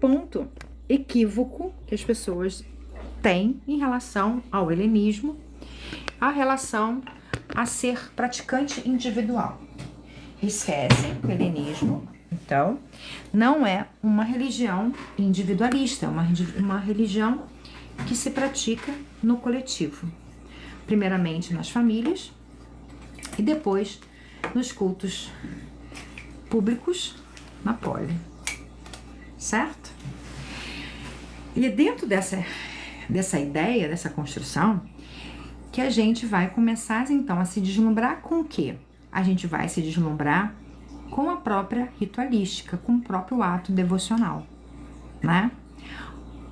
Ponto equívoco que as pessoas têm em relação ao helenismo, a relação a ser praticante individual. Esquecem que o helenismo, então, não é uma religião individualista, é uma religião que se pratica no coletivo. Primeiramente nas famílias e depois nos cultos públicos na poli. Certo? E dentro dessa ideia, dessa construção, que a gente vai começar então a se deslumbrar com o quê? A gente vai se deslumbrar com a própria ritualística, com o próprio ato devocional, né?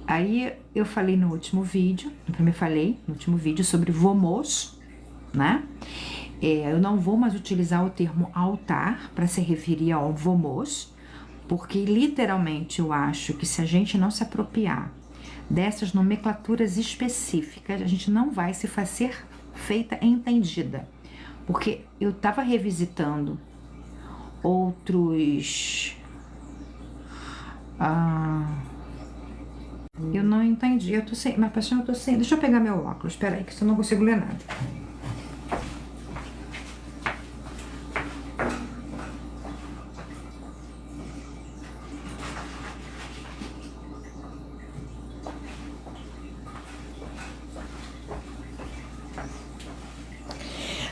Aí eu falei no último vídeo, sobre vomos, né? Eu não vou mais utilizar o termo altar para se referir ao vomos, porque literalmente eu acho que se a gente não se apropriar dessas nomenclaturas específicas, a gente não vai se fazer feita entendida. Porque eu estava revisitando outros... eu não entendi, eu tô sem... Mas paixão, eu tô sem... Deixa eu pegar meu óculos, espera aí, que senão eu não consigo ler nada.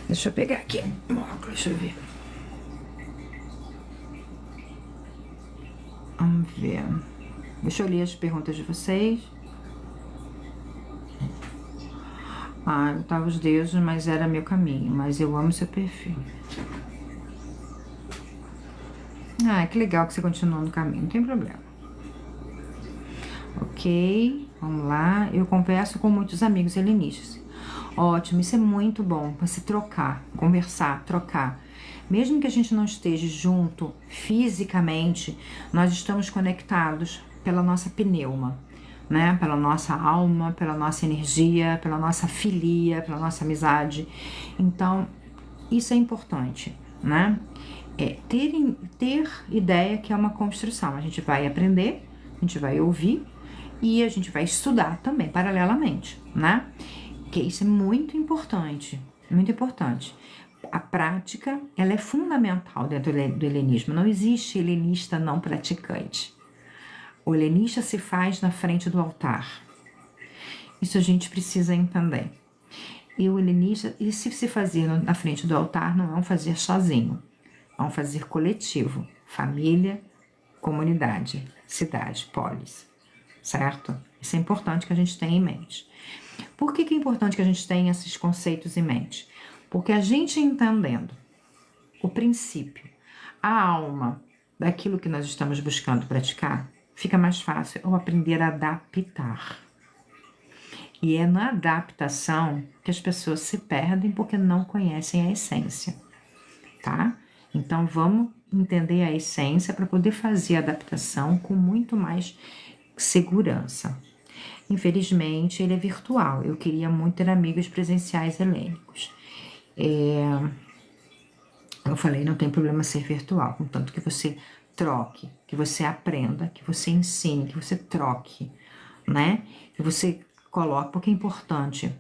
Deixa eu pegar aqui o óculos, deixa eu ver. Vamos ver. Deixa eu ler as perguntas de vocês. Eu tava os deuses, mas era meu caminho. Mas eu amo seu perfil. Que legal que você continuou no caminho, não tem problema. Ok, vamos lá. Eu converso com muitos amigos helenistas. Ótimo, isso é muito bom. Você trocar, conversar, trocar. Mesmo que a gente não esteja junto fisicamente, nós estamos conectados pela nossa pneuma, né? Pela nossa alma, pela nossa energia, pela nossa filia, pela nossa amizade. Então, isso é importante, né? Ter ideia que é uma construção. A gente vai aprender, a gente vai ouvir e a gente vai estudar também, paralelamente, né? Que isso é muito importante, muito importante. A prática, ela é fundamental dentro do helenismo. Não existe helenista não praticante. O helenista se faz na frente do altar. Isso a gente precisa entender. E o helenista, e se fazer na frente do altar, não é um fazer sozinho. É um fazer coletivo. Família, comunidade, cidade, polis. Certo? Isso é importante que a gente tenha em mente. Por que é importante que a gente tenha esses conceitos em mente? Porque a gente entendendo o princípio, a alma daquilo que nós estamos buscando praticar, fica mais fácil eu aprender a adaptar. E é na adaptação que as pessoas se perdem porque não conhecem a essência, tá? Então vamos entender a essência para poder fazer a adaptação com muito mais segurança. Infelizmente, ele é virtual. Eu queria muito ter amigos presenciais helênicos. Eu falei, não tem problema ser virtual, contanto que você troque, que você aprenda, que você ensine, que você troque, né? Que você coloque, porque é importante.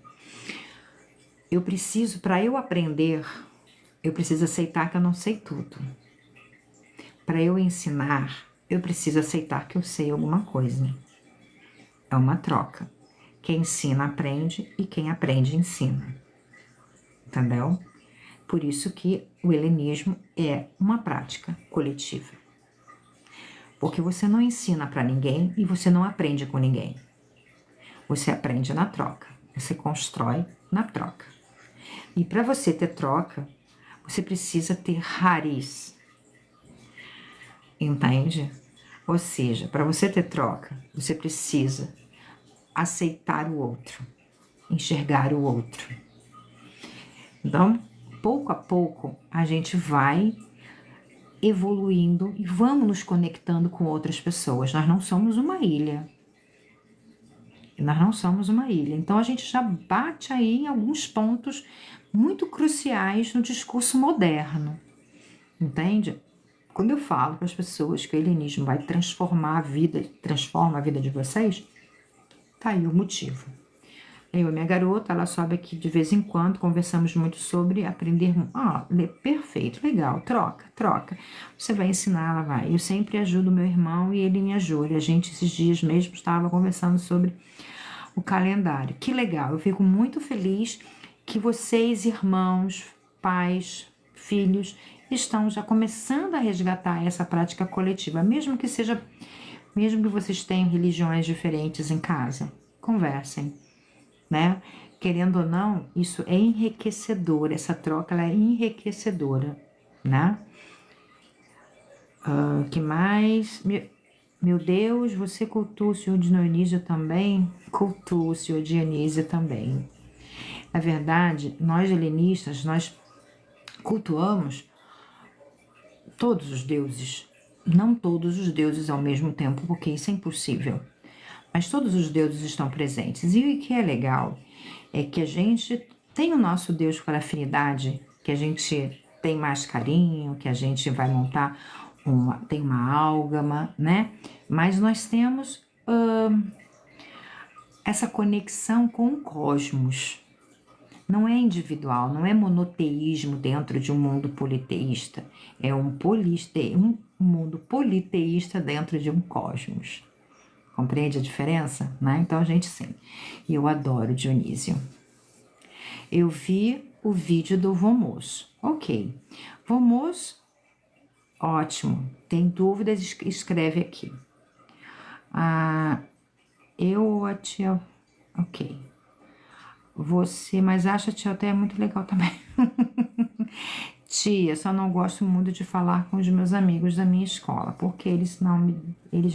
Eu preciso, para eu aprender, eu preciso aceitar que eu não sei tudo. Para eu ensinar, eu preciso aceitar que eu sei alguma coisa. É uma troca. Quem ensina, aprende, e quem aprende, ensina. Entendeu? Por isso que o helenismo é uma prática coletiva. Porque você não ensina para ninguém e você não aprende com ninguém. Você aprende na troca. Você constrói na troca. E para você ter troca, você precisa ter raiz. Entende? Ou seja, para você ter troca, você precisa aceitar o outro, enxergar o outro. Então, pouco a pouco, a gente vai evoluindo e vamos nos conectando com outras pessoas. Nós não somos uma ilha. Nós não somos uma ilha. Então, a gente já bate aí em alguns pontos muito cruciais no discurso moderno. Entende? Quando eu falo para as pessoas que o helenismo vai transforma a vida de vocês, tá aí o motivo. Eu e minha garota, ela sobe aqui de vez em quando, conversamos muito sobre aprender. Perfeito, legal, troca. Você vai ensinar, ela vai. Eu sempre ajudo meu irmão e ele me ajuda. A gente, esses dias mesmo, estava conversando sobre o calendário. Que legal, eu fico muito feliz que vocês, irmãos, pais, filhos, estão já começando a resgatar essa prática coletiva, mesmo que vocês tenham religiões diferentes em casa. Conversem, né? Querendo ou não, isso é enriquecedor, essa troca ela é enriquecedora, né? Que mais? Meu Deus, você cultua o Senhor Dionísio também? Cultua o Senhor Dionísio também. Na verdade, nós helenistas, nós cultuamos todos os deuses. Não todos os deuses ao mesmo tempo, porque isso é impossível. Mas todos os deuses estão presentes. E o que é legal é que a gente tem o nosso Deus por afinidade, que a gente tem mais carinho, que a gente vai montar tem uma álgama, né? Mas nós temos essa conexão com o cosmos. Não é individual, não é monoteísmo dentro de um mundo politeísta. É um mundo politeísta dentro de um cosmos. Compreende a diferença? Né? Então a gente sim. E eu adoro Dionísio. Eu vi o vídeo do Vomos. Ok. Vomos, ótimo. Tem dúvidas? Escreve aqui. Tia. Ok. Mas acha a tia até muito legal também. Tia, só não gosto muito de falar com os meus amigos da minha escola, porque eles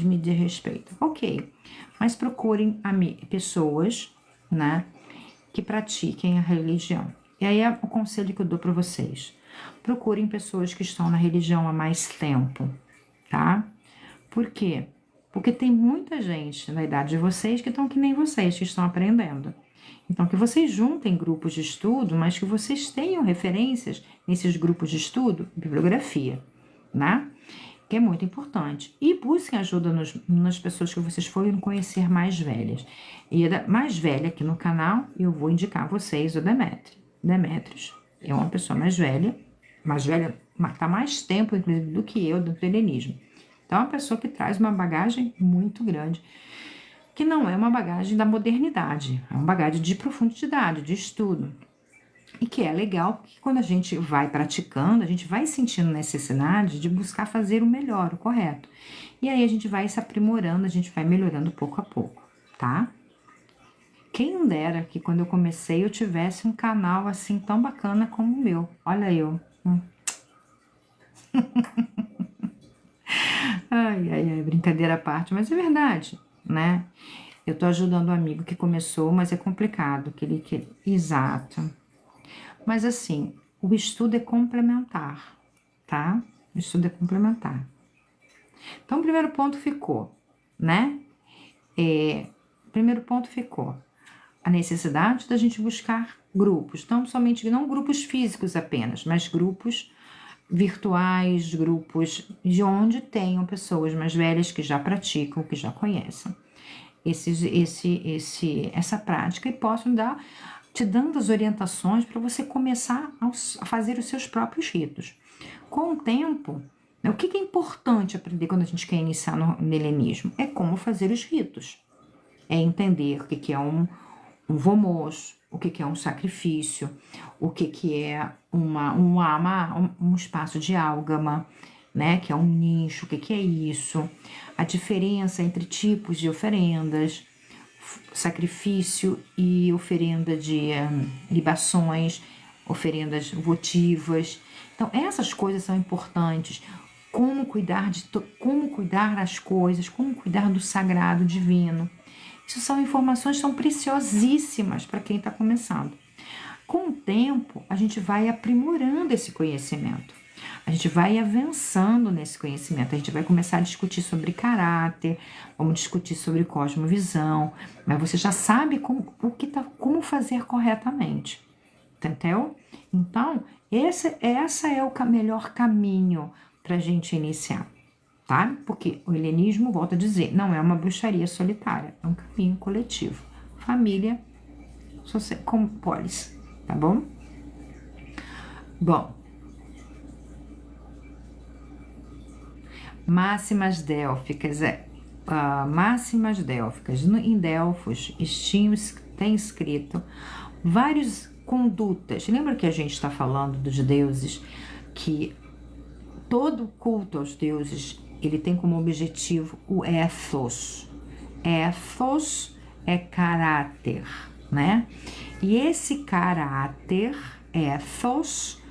me desrespeitam. Ok, mas procurem pessoas, né, que pratiquem a religião. E aí é o conselho que eu dou para vocês. Procurem pessoas que estão na religião há mais tempo, tá? Por quê? Porque tem muita gente na idade de vocês que estão que nem vocês, que estão aprendendo. Então, que vocês juntem grupos de estudo, mas que vocês tenham referências nesses grupos de estudo, bibliografia, né? Que é muito importante. E busquem ajuda nas pessoas que vocês forem conhecer mais velhas. E a mais velha aqui no canal, eu vou indicar a vocês o Demétrios. É uma pessoa mais velha, está mais tempo, inclusive, do que eu, do helenismo. Então, é uma pessoa que traz uma bagagem muito grande, que não é uma bagagem da modernidade, é uma bagagem de profundidade, de estudo. E que é legal, porque quando a gente vai praticando, a gente vai sentindo necessidade de buscar fazer o melhor, o correto. E aí a gente vai se aprimorando, a gente vai melhorando pouco a pouco, tá? Quem dera que quando eu comecei eu tivesse um canal assim tão bacana como o meu. Olha eu. Ai, brincadeira à parte, mas é verdade, né? Eu tô ajudando um amigo que começou, mas é complicado, exato. Mas assim, o estudo é complementar, tá? O estudo é complementar. Então, o primeiro ponto ficou, né? Primeiro ponto ficou a necessidade da gente buscar grupos, não grupos físicos apenas, mas grupos virtuais, grupos de onde tenham pessoas mais velhas que já praticam, que já conhecem essa prática e possam te dando as orientações para você começar a fazer os seus próprios ritos. Com o tempo, o que é importante aprender quando a gente quer iniciar no helenismo? É como fazer os ritos. É entender o que é um vomos, o que é um sacrifício, o que é um espaço de álgama, né? Que é um nicho, o que é isso? A diferença entre tipos de oferendas, sacrifício e oferenda de libações, oferendas votivas. Então, essas coisas são importantes. Como cuidar das coisas, como cuidar do sagrado divino. Isso são informações que são preciosíssimas para quem está começando. Com o tempo, a gente vai aprimorando esse conhecimento. A gente vai avançando nesse conhecimento. A gente vai começar a discutir sobre caráter, vamos discutir sobre cosmovisão, mas você já sabe como fazer corretamente. Entendeu? Então, esse é o melhor caminho pra gente iniciar, tá? Porque o helenismo, volto a dizer, não é uma bruxaria solitária, é um caminho coletivo. Família, como polis, tá bom? Bom, máximas délficas, máximas délficas. Em Delfos, tem escrito várias condutas. Lembra que a gente está falando dos deuses, que todo culto aos deuses, ele tem como objetivo o ethos. Ethos é caráter, né? E esse caráter, ethos,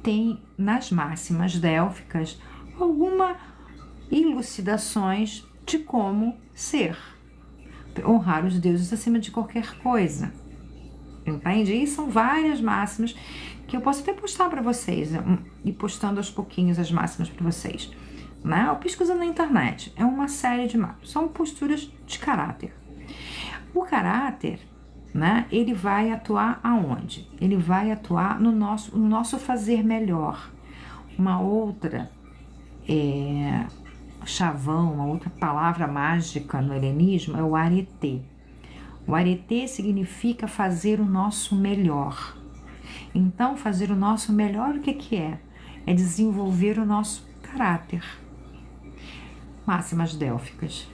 tem nas máximas délficas algumas elucidações de como ser. Honrar os deuses acima de qualquer coisa. Entende? E são várias máximas que eu posso até postar para vocês, e postando aos pouquinhos as máximas para vocês, né? Eu pesquiso na internet, é uma série de máximas, são posturas de caráter. O caráter, né, ele vai atuar aonde? Ele vai atuar no nosso fazer melhor. Uma outra chavão, uma outra palavra mágica no helenismo é o areté. O areté significa fazer o nosso melhor. Então, fazer o nosso melhor, o que é? É desenvolver o nosso caráter. Máximas délficas.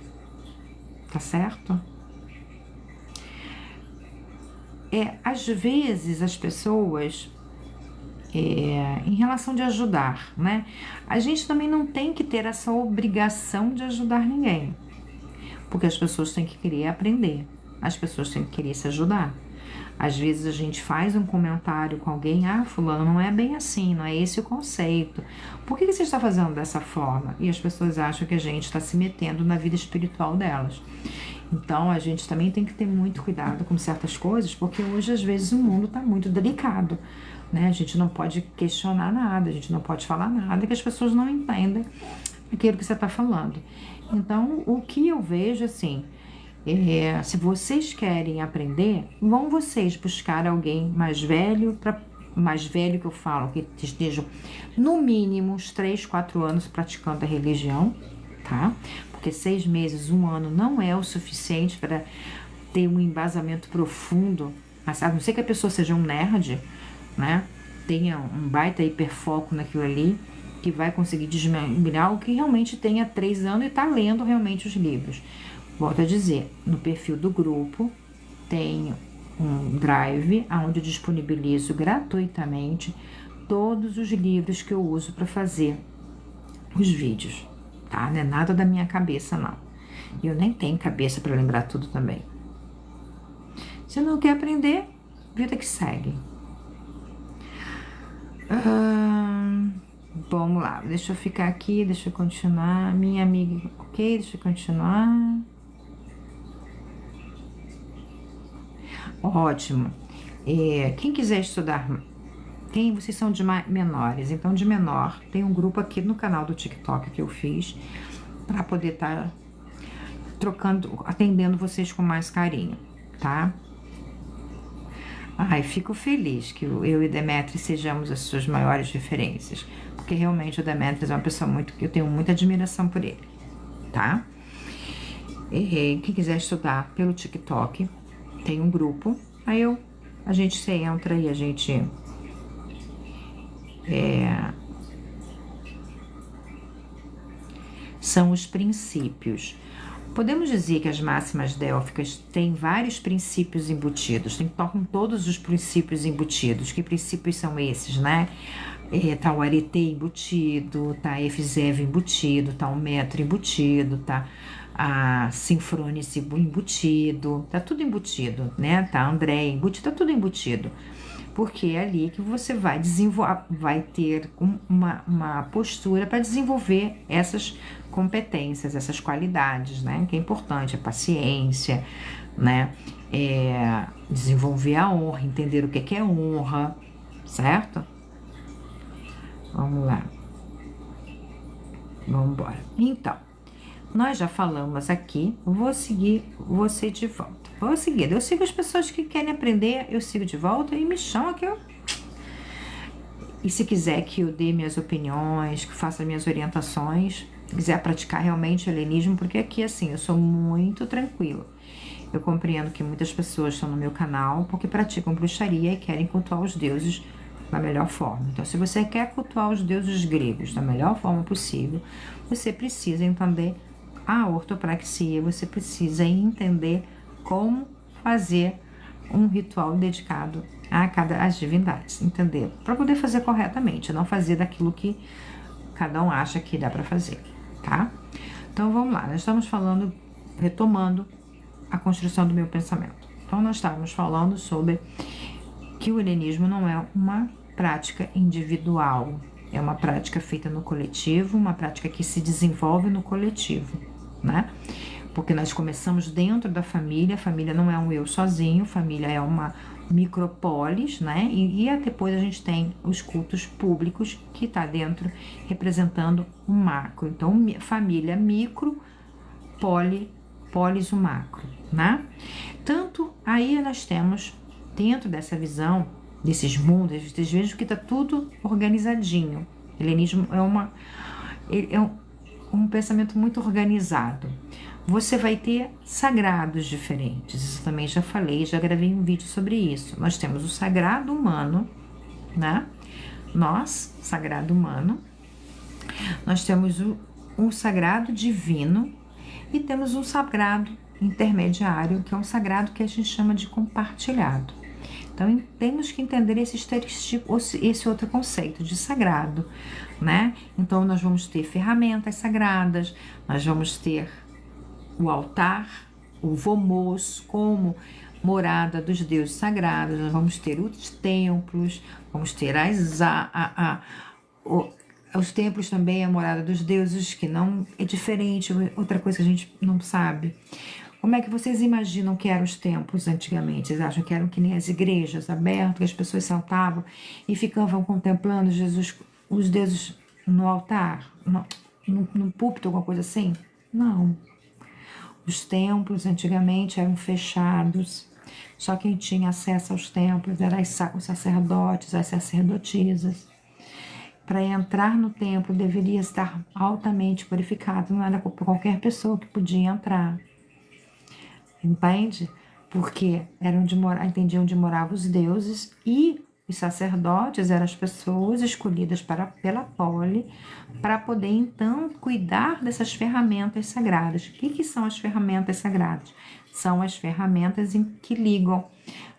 Tá certo? Às vezes, as pessoas, em relação de ajudar, né? A gente também não tem que ter essa obrigação de ajudar ninguém. Porque as pessoas têm que querer aprender. As pessoas têm que querer se ajudar. Às vezes a gente faz um comentário com alguém, fulano, não é bem assim, não é esse o conceito. Por que você está fazendo dessa forma? E as pessoas acham que a gente está se metendo na vida espiritual delas. Então a gente também tem que ter muito cuidado com certas coisas, porque hoje às vezes o mundo está muito delicado, né? A gente não pode questionar nada, a gente não pode falar nada, que as pessoas não entendem aquilo que você está falando. Então o que eu vejo assim, se vocês querem aprender, vão vocês buscar alguém mais velho, mais velho que eu falo, que estejam no mínimo uns 3, 4 anos praticando a religião, tá? Porque 6 meses, 1 ano não é o suficiente para ter um embasamento profundo, a não ser que a pessoa seja um nerd, né? Tenha um baita hiperfoco naquilo ali, que vai conseguir desmembrar o que realmente tenha 3 anos e tá lendo realmente os livros. Volto a dizer, no perfil do grupo tem um drive onde eu disponibilizo gratuitamente todos os livros que eu uso para fazer os vídeos, tá? Não é nada da minha cabeça, não. E eu nem tenho cabeça para lembrar tudo também. Se não quer aprender, vida que segue. Vamos lá, deixa eu ficar aqui, deixa eu continuar. Minha amiga, ok, deixa eu continuar. Ótimo. Quem quiser estudar, vocês são de menores, então de menor, tem um grupo aqui no canal do TikTok que eu fiz para poder estar atendendo vocês com mais carinho, tá? Ai, fico feliz que eu e Demetrius sejamos as suas maiores referências, porque realmente o Demetrius é uma pessoa que eu tenho muita admiração por ele, tá? Quem quiser estudar pelo TikTok, tem um grupo, aí a gente entra e a gente são os princípios. Podemos dizer que as máximas délficas têm vários princípios embutidos, tocam todos os princípios embutidos. Que princípios são esses, né? Tá o areté embutido, tá Efzev embutido, tá o metro embutido, tá a Sinfrônice embutido, tá tudo embutido, né? Tá André embutido, tá tudo embutido. Porque é ali que você vai ter uma postura para desenvolver essas competências, essas qualidades, né? Que é importante, a paciência, né? Desenvolver a honra, entender o que é honra, certo? Vamos lá. Vamos embora. Então, nós já falamos aqui, vou seguir você de volta. Vou seguir, eu sigo as pessoas que querem aprender, eu sigo de volta e me chama que eu... E se quiser que eu dê minhas opiniões, que faça minhas orientações, quiser praticar realmente o helenismo, porque aqui, assim, eu sou muito tranquila. Eu compreendo que muitas pessoas estão no meu canal porque praticam bruxaria e querem cultuar os deuses da melhor forma. Então, se você quer cultuar os deuses gregos da melhor forma possível, você precisa entender a ortopraxia, você precisa entender como fazer um ritual dedicado a cada as divindades, entendeu? Para poder fazer corretamente, não fazer daquilo que cada um acha que dá para fazer, tá? Então vamos lá, nós estamos falando, retomando a construção do meu pensamento. Então nós estávamos falando sobre que o helenismo não é uma prática individual, é uma prática feita no coletivo, uma prática que se desenvolve no coletivo, né? Porque nós começamos dentro da família, a família não é um eu sozinho, família é uma micropolis, né? E depois a gente tem os cultos públicos que está dentro representando o macro. Então, família micro, polis o macro, né? Tanto aí nós temos, dentro dessa visão, desses mundos, vocês vejam que está tudo organizadinho. O helenismo é um pensamento muito organizado. Você vai ter sagrados diferentes, isso também já falei, já gravei um vídeo sobre isso. Nós temos o sagrado humano, né? Nós, sagrado humano. Nós temos o sagrado divino e temos um sagrado intermediário, que é um sagrado que a gente chama de compartilhado. Então, temos que entender esse outro conceito de sagrado, né? Então, nós vamos ter ferramentas sagradas, nós vamos ter o altar, o vomos, como morada dos deuses sagrados, nós vamos ter os templos, vamos ter os templos também, a morada dos deuses, que não é diferente, outra coisa que a gente não sabe. Como é que vocês imaginam que eram os templos antigamente? Vocês acham que eram que nem as igrejas abertas, que as pessoas saltavam e ficavam contemplando Jesus, os deuses no altar, no púlpito, alguma coisa assim? Não. Os templos antigamente eram fechados, só quem tinha acesso aos templos eram os sacerdotes, as sacerdotisas. Para entrar no templo deveria estar altamente purificado, não era qualquer pessoa que podia entrar. Entende? Porque entendiam onde moravam os deuses e os sacerdotes eram as pessoas escolhidas pela poli para poder então cuidar dessas ferramentas sagradas. O que são as ferramentas sagradas? São as ferramentas que ligam,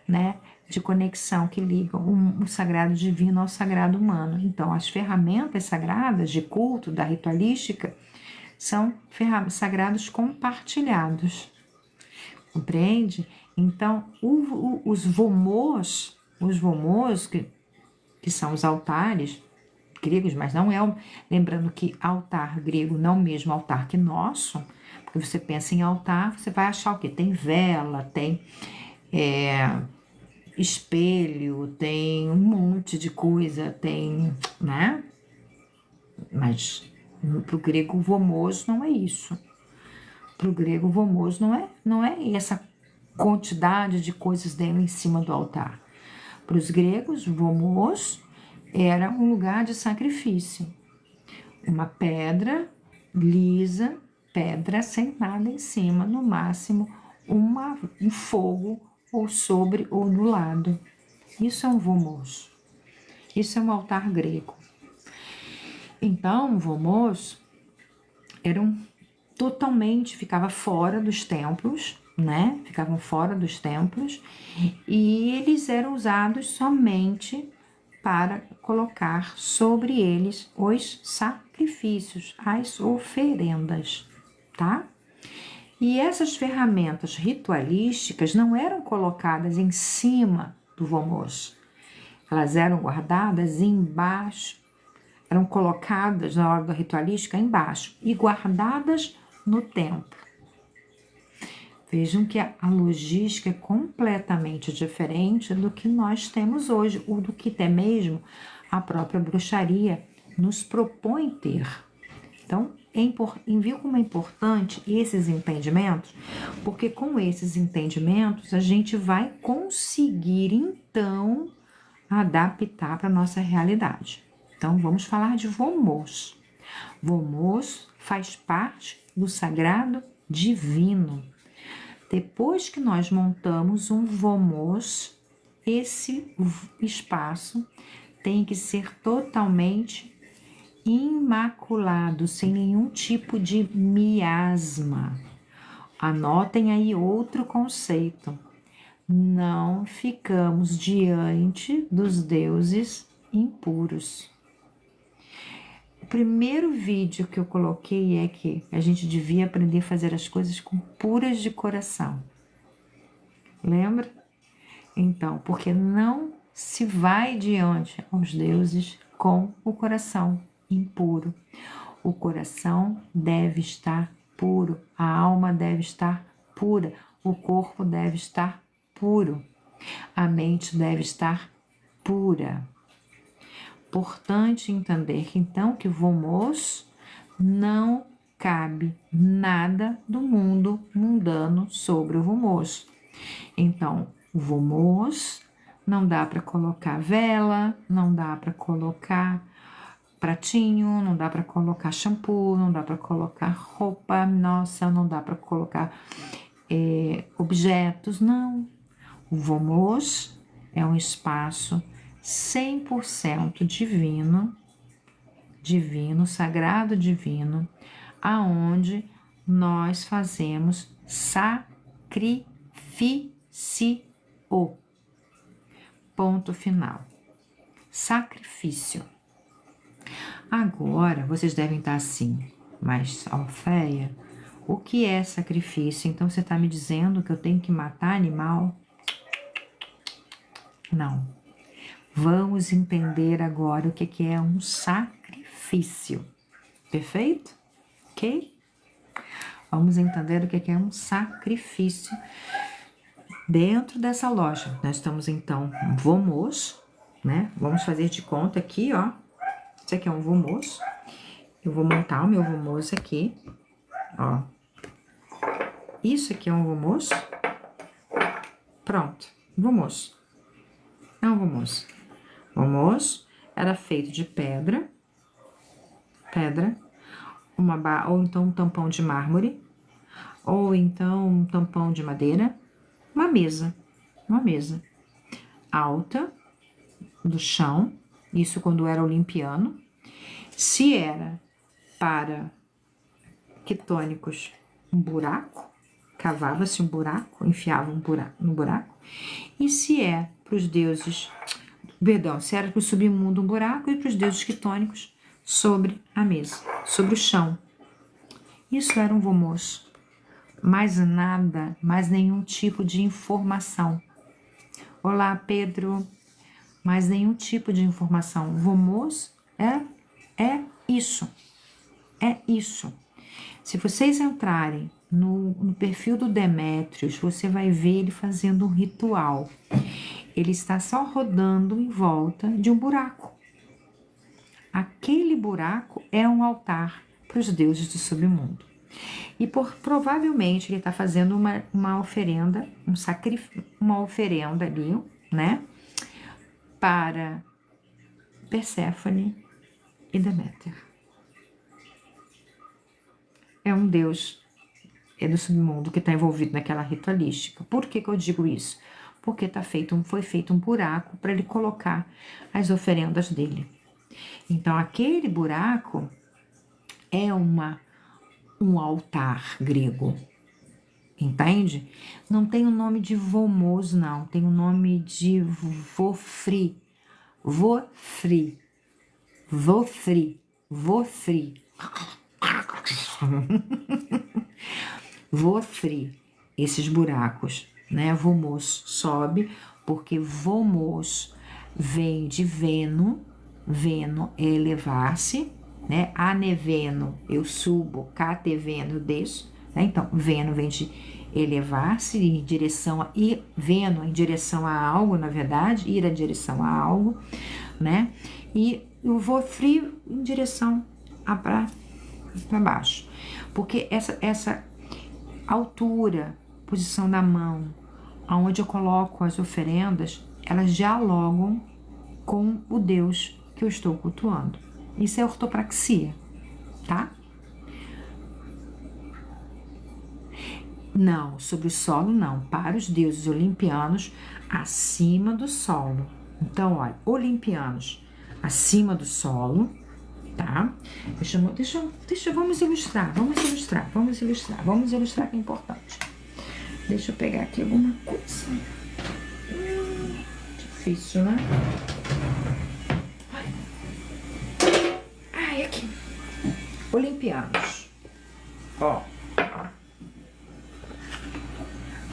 né, de conexão, que ligam o sagrado divino ao sagrado humano. Então, as ferramentas sagradas de culto, da ritualística, são sagrados compartilhados. Compreende? Então, os vomos, que são os altares gregos, mas não é lembrando que altar grego não é o mesmo altar que nosso, porque você pensa em altar, você vai achar o quê? Tem vela, tem espelho, tem um monte de coisa, tem, né? Mas para o grego vomos não é isso. Para o grego vomos não é essa quantidade de coisas dentro em cima do altar. Para os gregos, vomos era um lugar de sacrifício. Uma pedra lisa, pedra sem nada em cima, no máximo um fogo ou sobre ou do lado. Isso é um vomos. Isso é um altar grego. Então, o vomos ficava fora dos templos, né? Ficavam fora dos templos e eles eram usados somente para colocar sobre eles os sacrifícios, as oferendas, tá? E essas ferramentas ritualísticas não eram colocadas em cima do vomos, elas eram guardadas embaixo, eram colocadas na hora da ritualística embaixo e guardadas no templo. Vejam que a logística é completamente diferente do que nós temos hoje, ou do que até mesmo a própria bruxaria nos propõe ter. Então, viu como é importante esses entendimentos? Porque com esses entendimentos a gente vai conseguir, então, adaptar para a nossa realidade. Então, vamos falar de Vomos. Vomos faz parte do sagrado divino. Depois que nós montamos um Vomos, esse espaço tem que ser totalmente imaculado, sem nenhum tipo de miasma. Anotem aí outro conceito. Não ficamos diante dos deuses impuros. O primeiro vídeo que eu coloquei é que a gente devia aprender a fazer as coisas com puras de coração. Lembra? Então, porque não se vai diante aos deuses com o coração impuro. O coração deve estar puro, a alma deve estar pura, o corpo deve estar puro, a mente deve estar pura. Importante entender que então que Vomos não cabe nada do mundo mundano sobre o Vomos. Então, o Vomos não dá para colocar vela, não dá para colocar pratinho, não dá para colocar shampoo, não dá para colocar roupa, nossa, não dá para colocar objetos, não. O Vomos é um espaço 100% divino, sagrado divino, aonde nós fazemos sacrifício. Ponto final. Sacrifício. Agora, vocês devem estar assim, mas Alféia, o que é sacrifício? Então, você está me dizendo que eu tenho que matar animal? Não. Vamos entender agora o que é um sacrifício. Perfeito? Ok? Vamos entender o que é um sacrifício dentro dessa loja. Nós estamos, então, Vomos, né? Vamos fazer de conta aqui, ó. Isso aqui é um Vomos. Eu vou montar o meu Vomos aqui, ó. Isso aqui é um Vomos. Pronto, Vomos. É um Vomos. Vomos era feito de pedra, ou então um tampão de mármore, ou então um tampão de madeira, uma mesa alta do chão, isso quando era olimpiano. Se era para quitônicos, um buraco, cavava-se um buraco, enfiava no buraco, e se é para os deuses, se era para o submundo um buraco, e para os deuses quitônicos sobre a mesa, sobre o chão. Isso era um Vomos. Mais nada, mais nenhum tipo de informação. Olá, Pedro. Mais nenhum tipo de informação. Vomos é isso. É isso. Se vocês entrarem no perfil do Demétrios, você vai ver ele fazendo um ritual. Ele está só rodando em volta de um buraco. Aquele buraco é um altar para os deuses do submundo. E provavelmente ele está fazendo uma oferenda, uma oferenda ali, né? Para Perséfone e Deméter. É um deus do submundo que está envolvido naquela ritualística. Por que eu digo isso? Porque foi feito um buraco para ele colocar as oferendas dele. Então, aquele buraco é um altar grego, entende? Não tem o nome de Vomos, não. Tem o nome de Vofri. Vofri, esses buracos, né? Vomos sobe, porque Vomos vem de Veno é elevar-se, né? Aneveno, eu subo, cateveno, eu desço, né? Então, Veno vem de elevar-se em direção a... E Veno em direção a algo, na verdade, ir em direção a algo, né? E o Vofri em direção para baixo. Porque essa altura, posição da mão, aonde eu coloco as oferendas, elas dialogam com o Deus que eu estou cultuando. Isso é ortopraxia, tá? Não, sobre o solo não. Para os deuses olimpianos, acima do solo. Então, olha, olimpianos acima do solo, tá? Vamos ilustrar que é importante. Deixa eu pegar aqui alguma coisa. Difícil, né? Ai, aqui. Olimpianos. Ó.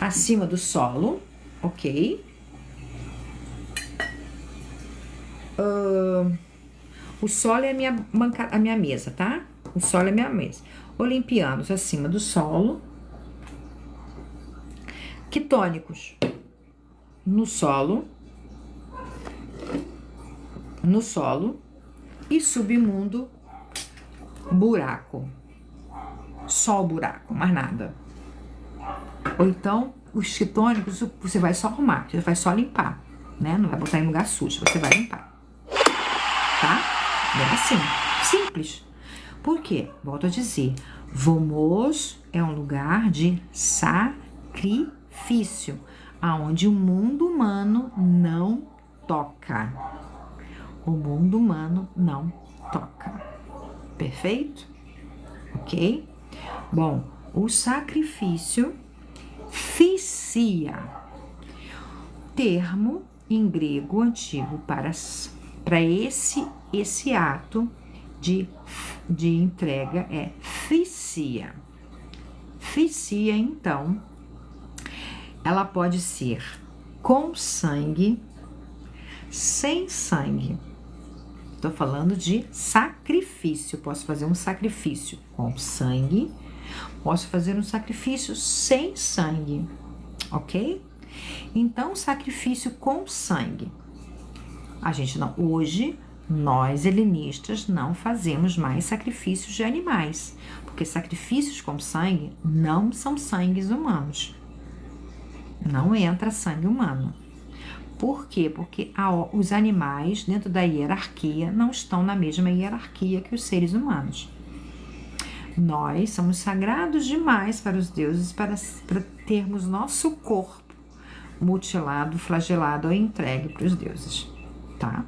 Acima do solo, ok? O solo é a minha mesa, tá? O solo é a minha mesa. Olimpianos acima do solo. Quitônicos no solo. E submundo, buraco. Só o buraco, mais nada. Ou então, os quitônicos, você vai só arrumar, você vai só limpar, né? Não vai botar em lugar sujo, você vai limpar. Tá? É assim, simples. Por quê? Volto a dizer, Vomos é um lugar de sacrifício, aonde o mundo humano não toca. O mundo humano não toca. Perfeito? Ok? Bom, o sacrifício, ficia, termo em grego antigo para esse ato de entrega é ficia. Ficia, então, ela pode ser com sangue, sem sangue. Estou falando de sacrifício. Posso fazer um sacrifício com sangue, posso fazer um sacrifício sem sangue, ok? Então, sacrifício com sangue. A gente não, hoje, nós helenistas não fazemos mais sacrifícios de animais, porque sacrifícios com sangue não são sangues humanos. Não entra sangue humano. Por quê? Porque os animais, dentro da hierarquia, não estão na mesma hierarquia que os seres humanos. Nós somos sagrados demais para os deuses para termos nosso corpo mutilado, flagelado ou entregue para os deuses, tá?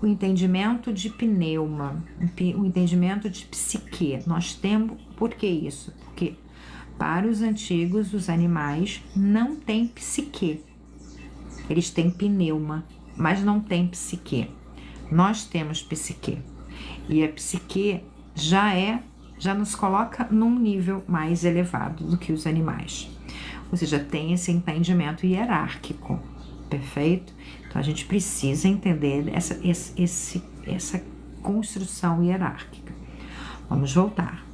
O entendimento de pneuma, o entendimento de psique, nós temos, por que isso? Porque para os antigos, os animais não têm psique. Eles têm pneuma, mas não têm psique. Nós temos psique. E a psique já nos coloca num nível mais elevado do que os animais. Ou seja, tem esse entendimento hierárquico, perfeito? Então, a gente precisa entender essa construção hierárquica. Vamos voltar.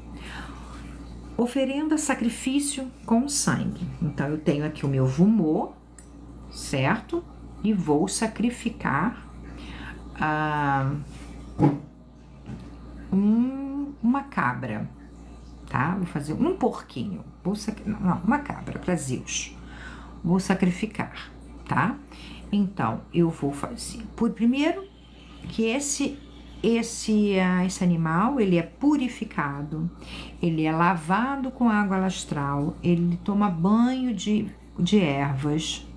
Oferenda, sacrifício com sangue. Então, eu tenho aqui o meu vumô, certo? E vou sacrificar uma cabra, tá? Vou fazer um porquinho, uma cabra para Zeus. Vou sacrificar, tá? Então, eu vou fazer, primeiro, que esse animal, ele é purificado, ele é lavado com água lastral, ele toma banho de ervas,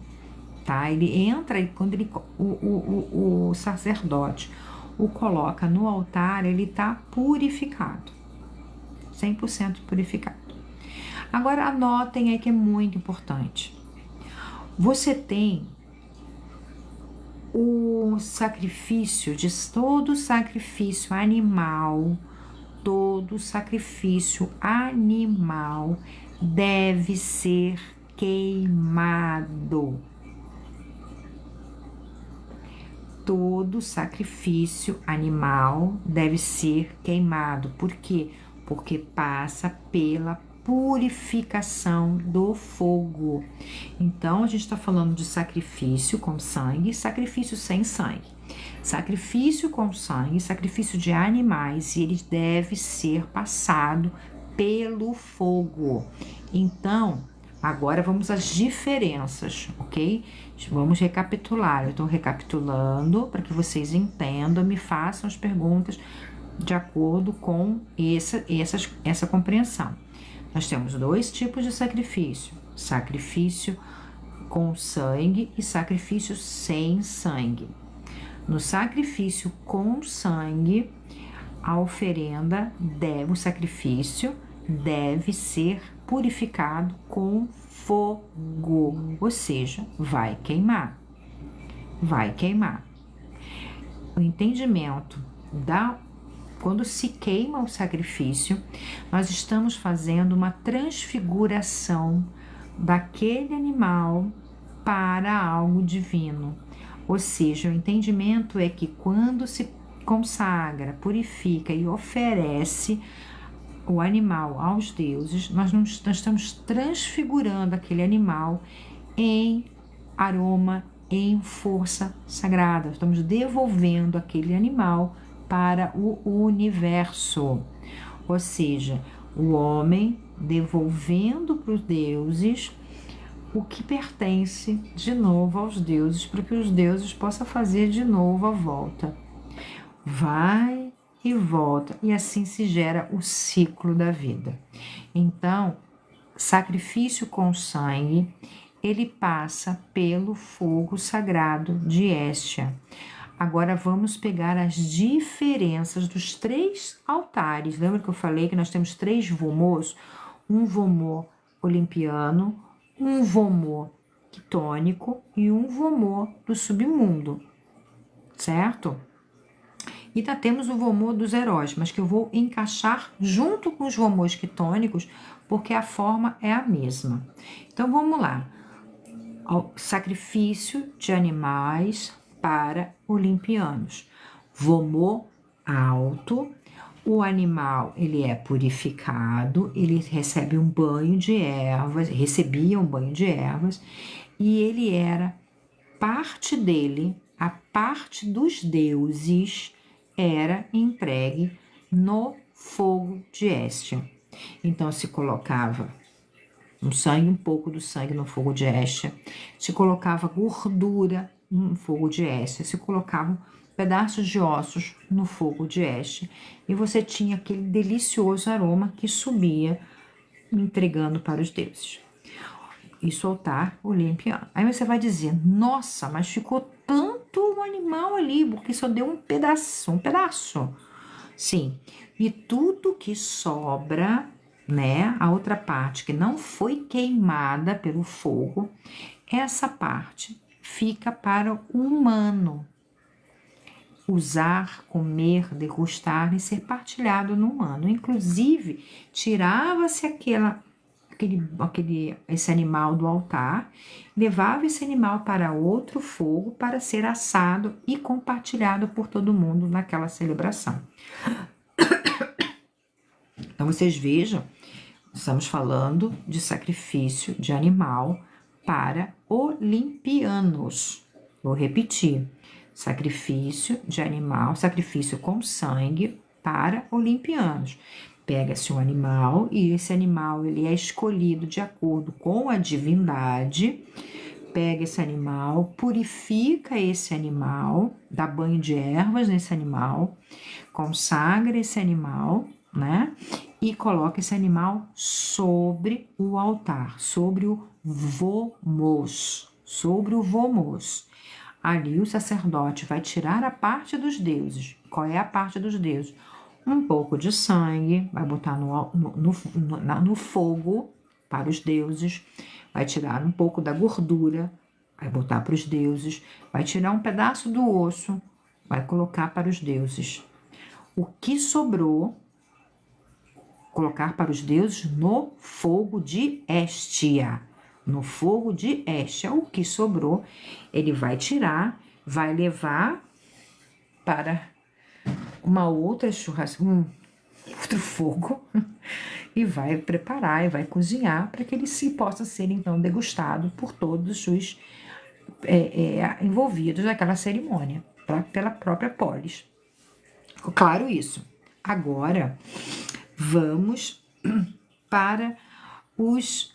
tá? Ele entra e quando o sacerdote o coloca no altar, ele tá purificado, 100% purificado. Agora, anotem aí que é muito importante. Você tem o sacrifício de todo sacrifício animal, deve ser queimado. Todo sacrifício animal deve ser queimado. Por quê? Porque passa pela purificação do fogo. Então, a gente está falando de sacrifício com sangue, sacrifício sem sangue. Sacrifício com sangue, sacrifício de animais, e ele deve ser passado pelo fogo. Então, Agora vamos às diferenças, ok? Vamos recapitular. Eu estou recapitulando para que vocês entendam, me façam as perguntas de acordo com essa compreensão. Nós temos dois tipos de sacrifício: sacrifício com sangue e sacrifício sem sangue. No sacrifício com sangue, o sacrifício deve ser purificado com fogo, ou seja, vai queimar. O entendimento quando se queima o sacrifício, nós estamos fazendo uma transfiguração daquele animal para algo divino. Ou seja, o entendimento é que quando se consagra, purifica e oferece o animal aos deuses, nós estamos transfigurando aquele animal em aroma, em força sagrada. Estamos devolvendo aquele animal para o universo. Ou seja, o homem devolvendo para os deuses o que pertence de novo aos deuses, para que os deuses possam fazer de novo a volta. Vai e volta, e assim se gera o ciclo da vida. Então, sacrifício com sangue, ele passa pelo fogo sagrado de Héstia. Agora vamos pegar as diferenças dos 3 altares. Lembra que eu falei que nós temos 3 vomôs? Um vomô olimpiano, um vomô quitônico e um vomô do submundo, certo? E ainda temos o vomô dos heróis, mas que eu vou encaixar junto com os vomôs quitônicos, porque a forma é a mesma. Então vamos lá. O sacrifício de animais para olimpianos. Vomô alto. O animal, ele é purificado, ele recebia um banho de ervas, e ele era, parte dele, a parte dos deuses, era entregue no fogo de Héstia. Então, se colocava um pouco do sangue no fogo de Héstia, se colocava gordura no fogo de Héstia, se colocavam pedaços de ossos no fogo de Héstia, e você tinha aquele delicioso aroma que subia, entregando para os deuses. Isso altar olimpiano. Aí você vai dizer, nossa, mas ficou tanto animal ali, porque só deu um pedaço. Sim, e tudo que sobra, né, a outra parte que não foi queimada pelo fogo, essa parte fica para o humano usar, comer, degustar e ser partilhado no humano. Inclusive, tirava-se esse animal do altar, levava esse animal para outro fogo para ser assado e compartilhado por todo mundo naquela celebração. Então, vocês vejam, estamos falando de sacrifício de animal para olimpianos. Vou repetir. Sacrifício de animal, sacrifício com sangue para olimpianos. Pega-se um animal e esse animal ele é escolhido de acordo com a divindade. Pega esse animal, purifica esse animal, dá banho de ervas nesse animal, consagra esse animal, né? E coloca esse animal sobre o altar, sobre o vomos, Ali o sacerdote vai tirar a parte dos deuses. Qual é a parte dos deuses? Um pouco de sangue, vai botar no fogo para os deuses, vai tirar um pouco da gordura, vai botar para os deuses, vai tirar um pedaço do osso, vai colocar para os deuses. O que sobrou, colocar para os deuses no fogo de Héstia. No fogo de Héstia, o que sobrou, ele vai tirar, vai levar para uma outra outro fogo e vai preparar e vai cozinhar para que ele possa ser então degustado por todos os envolvidos naquela cerimônia, pela própria polis. Ficou claro isso? Agora vamos para os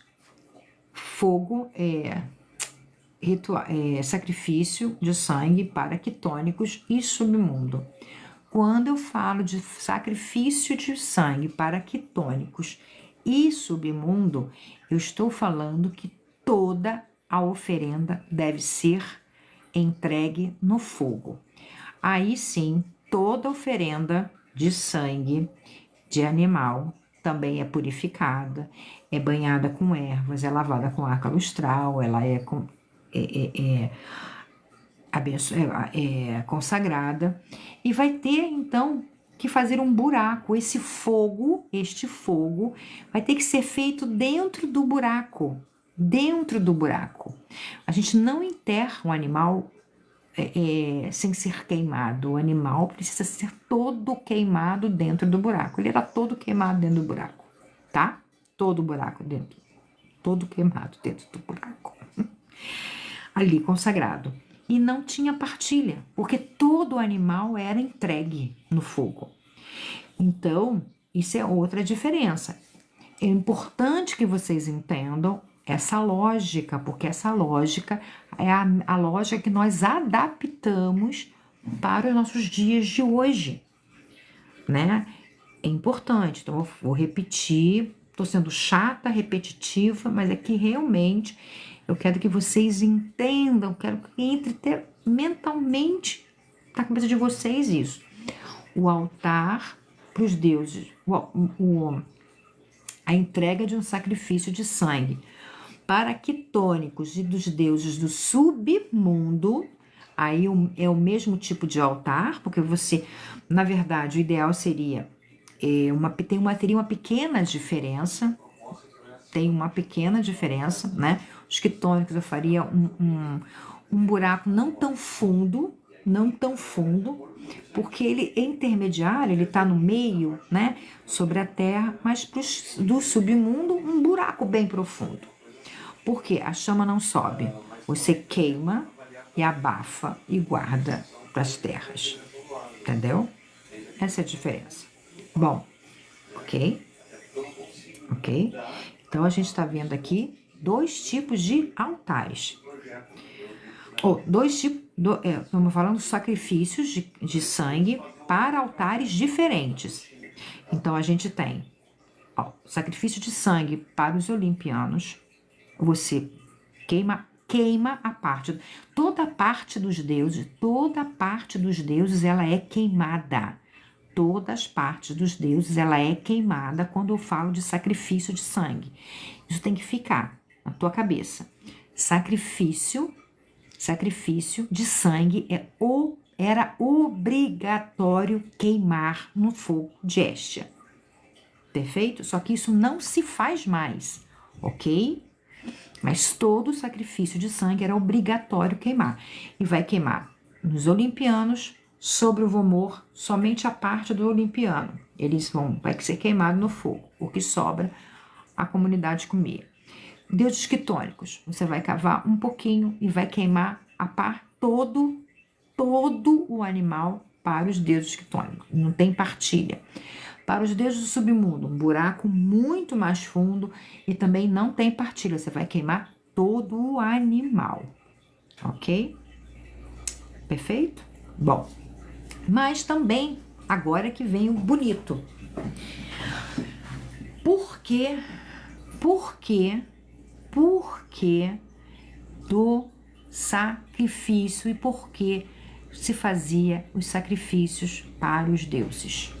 fogo sacrifício de sangue para quitônicos e submundo. Quando eu falo de sacrifício de sangue para quitônicos e submundo, eu estou falando que toda a oferenda deve ser entregue no fogo. Aí sim, toda oferenda de sangue de animal também é purificada, é banhada com ervas, é lavada com água lustral, ela é consagrada, e vai ter então que fazer um buraco. Este fogo vai ter que ser feito dentro do buraco. A gente não enterra um animal sem ser queimado. O animal precisa ser todo queimado dentro do buraco. Ele era todo queimado dentro do buraco, tá? Todo queimado dentro do buraco. Ali consagrado. E não tinha partilha, porque todo animal era entregue no fogo. Então, isso é outra diferença. É importante que vocês entendam essa lógica, porque essa lógica é a lógica que nós adaptamos para os nossos dias de hoje, né? É importante, então eu vou repetir, estou sendo chata, repetitiva, mas é que realmente eu quero que vocês entendam, quero que entre mentalmente na cabeça de vocês isso. O altar para os deuses, a entrega de um sacrifício de sangue para quitônicos e dos deuses do submundo, aí é o mesmo tipo de altar, porque você, na verdade, o ideal seria, teria uma pequena diferença, né? Os quitônicos eu faria um buraco não tão fundo, porque ele é intermediário, ele está no meio, né, sobre a terra, mas do submundo um buraco bem profundo. Porque a chama não sobe, você queima e abafa e guarda para as terras, entendeu? Essa é a diferença. Bom, ok? Então a gente está vendo aqui 2 tipos de altares. Estamos falando de sacrifícios de sangue para altares diferentes. Então a gente tem sacrifício de sangue para os olimpianos. Você queima a parte, toda a parte dos deuses, ela é queimada. Todas as partes dos deuses, ela é queimada quando eu falo de sacrifício de sangue. Isso tem que ficar na tua cabeça. Sacrifício de sangue era obrigatório queimar no fogo de Héstia. Perfeito? Só que isso não se faz mais, ok? Mas todo sacrifício de sangue era obrigatório queimar. E vai queimar nos olimpianos, sobre o Vomor, somente a parte do olimpiano. Vai ser queimado no fogo. O que sobra, a comunidade comer. Deuses quitônicos, você vai cavar um pouquinho e vai queimar todo o animal para os deuses quitônicos. Não tem partilha. Para os deuses do submundo, um buraco muito mais fundo e também não tem partilha. Você vai queimar todo o animal. Ok? Perfeito? Bom, mas também, agora que vem o bonito. Por que do sacrifício e por que se fazia os sacrifícios para os deuses?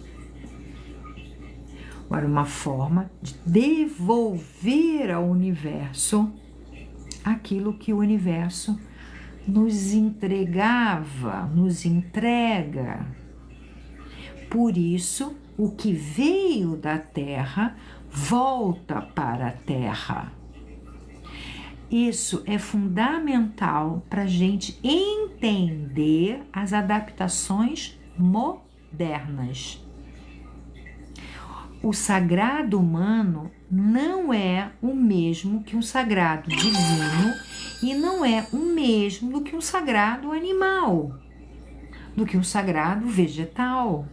Era uma forma de devolver ao universo aquilo que o universo nos entregava, nos entrega. Por isso, o que veio da terra volta para a terra. Isso é fundamental para a gente entender as adaptações modernas. O sagrado humano não é o mesmo que um sagrado divino e não é o mesmo do que um sagrado animal, do que um sagrado vegetal.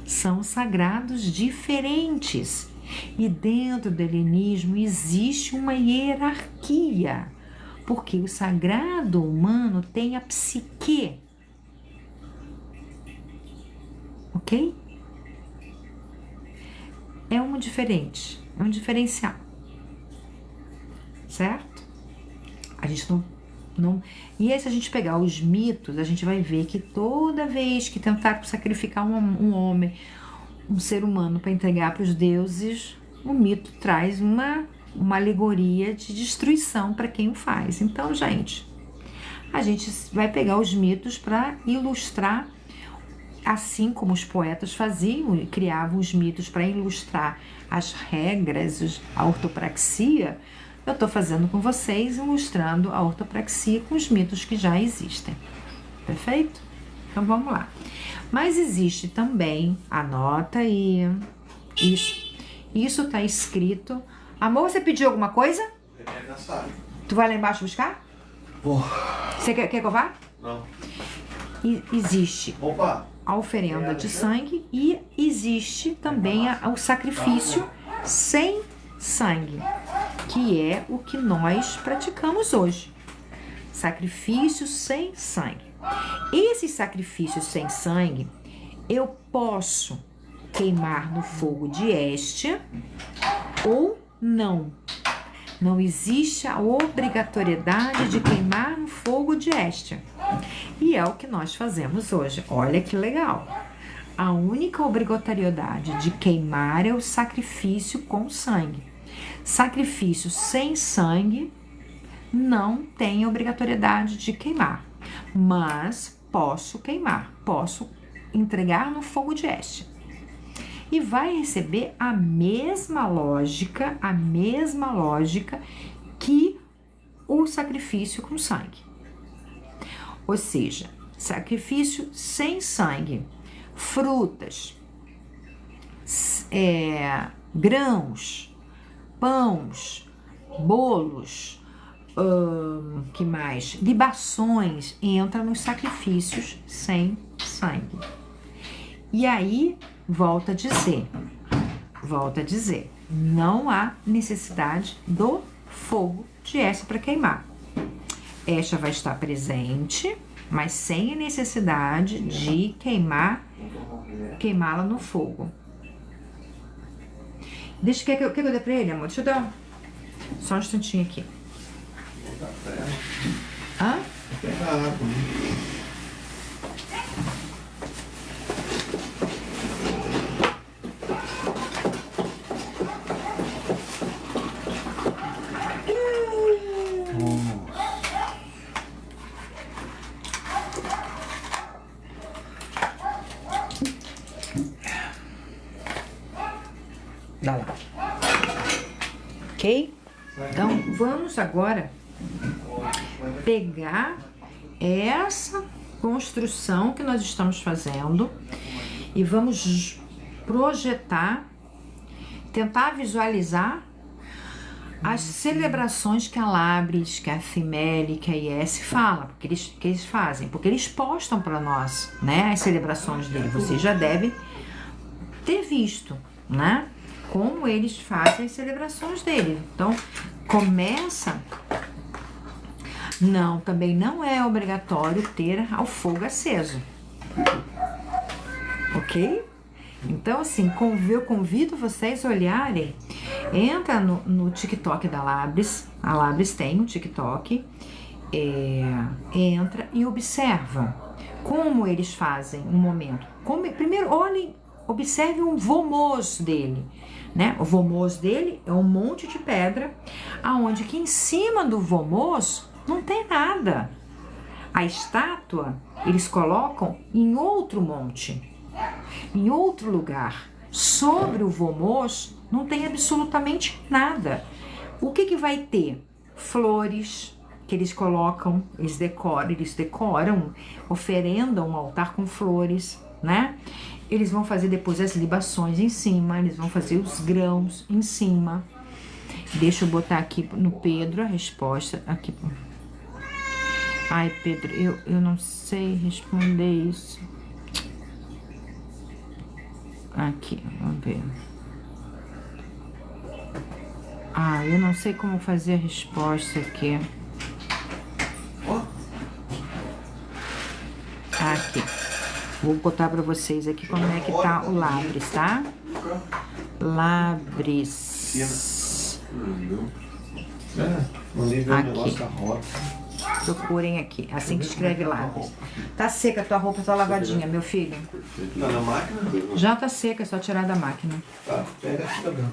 São sagrados diferentes E dentro do helenismo existe uma hierarquia, porque o sagrado humano tem a psique. Ok? É um diferente, é um diferencial. Certo? A gente não... E aí, se a gente pegar os mitos, a gente vai ver que toda vez que tentar sacrificar um homem, um ser humano para entregar para os deuses, o mito traz uma alegoria de destruição para quem o faz. Então, gente, a gente vai pegar os mitos para ilustrar, assim como os poetas faziam e criavam os mitos para ilustrar as regras, a ortopraxia. Eu estou fazendo com vocês, ilustrando a ortopraxia com os mitos que já existem. Perfeito? Então vamos lá. Mas existe também, anota aí, isso está escrito. Amor, você pediu alguma coisa? Tu vai lá embaixo buscar? Vou. Você quer que eu vá? Não. Existe Opa! a oferenda de sangue e existe também o sacrifício sem sangue, que é o que nós praticamos hoje. Sacrifício sem sangue. Esses sacrifícios sem sangue, eu posso queimar no fogo de Héstia ou não. Não existe a obrigatoriedade de queimar no fogo de Héstia. E é o que nós fazemos hoje. Olha que legal. A única obrigatoriedade de queimar é o sacrifício com sangue. Sacrifício sem sangue não tem obrigatoriedade de queimar, mas posso queimar, posso entregar no fogo de Héstia. E vai receber a mesma lógica que o sacrifício com sangue. Ou seja, sacrifício sem sangue, frutas, grãos, pães, bolos, que mais? Libações entra nos sacrifícios sem sangue. E aí, volta a dizer, não há necessidade do fogo de Héstia para queimar. Héstia vai estar presente, mas sem a necessidade de queimá-la no fogo. Quer que eu dê pra ele, amor? Deixa eu dar só um instantinho aqui. Hã? Pega a água. Dá lá. Ok? Então, vamos agora pegar essa construção que nós estamos fazendo e vamos projetar, tentar visualizar as celebrações que a Labris, que a Cimeli, que a IS fala, que eles fazem, porque eles postam para nós, né, as celebrações dele. Vocês já devem ter visto, né, como eles fazem as celebrações dele. Então, começa... Não, também não é obrigatório ter o fogo aceso. Ok? Então, assim, eu convido vocês a olharem. Entra no TikTok da Labris. A Labris tem um TikTok. Entra e observa como eles fazem um momento. Primeiro, olhem, observe o vomos dele. Né? O vomos dele é um monte de pedra, aonde que em cima do vomos não tem nada. A estátua eles colocam em outro monte, em outro lugar. Sobre o vomos não tem absolutamente nada. O que vai ter? Flores que eles colocam, eles decoram, oferendam um altar com flores, né? Eles vão fazer depois as libações em cima, eles vão fazer os grãos em cima. Deixa eu botar aqui no Pedro a resposta. Aqui. Ai, Pedro, eu não sei responder isso. Aqui, vamos ver. Ah, eu não sei como fazer a resposta aqui. Aqui. Vou botar para vocês aqui como é que tá o Labres, tá? Labres. Aqui. Procurem aqui. Assim que escreve Labres. Tá seca a tua roupa, tá lavadinha, meu filho. Tá na máquina? Já tá seca, é só tirar da máquina. Tá, pega aqui, tá bom.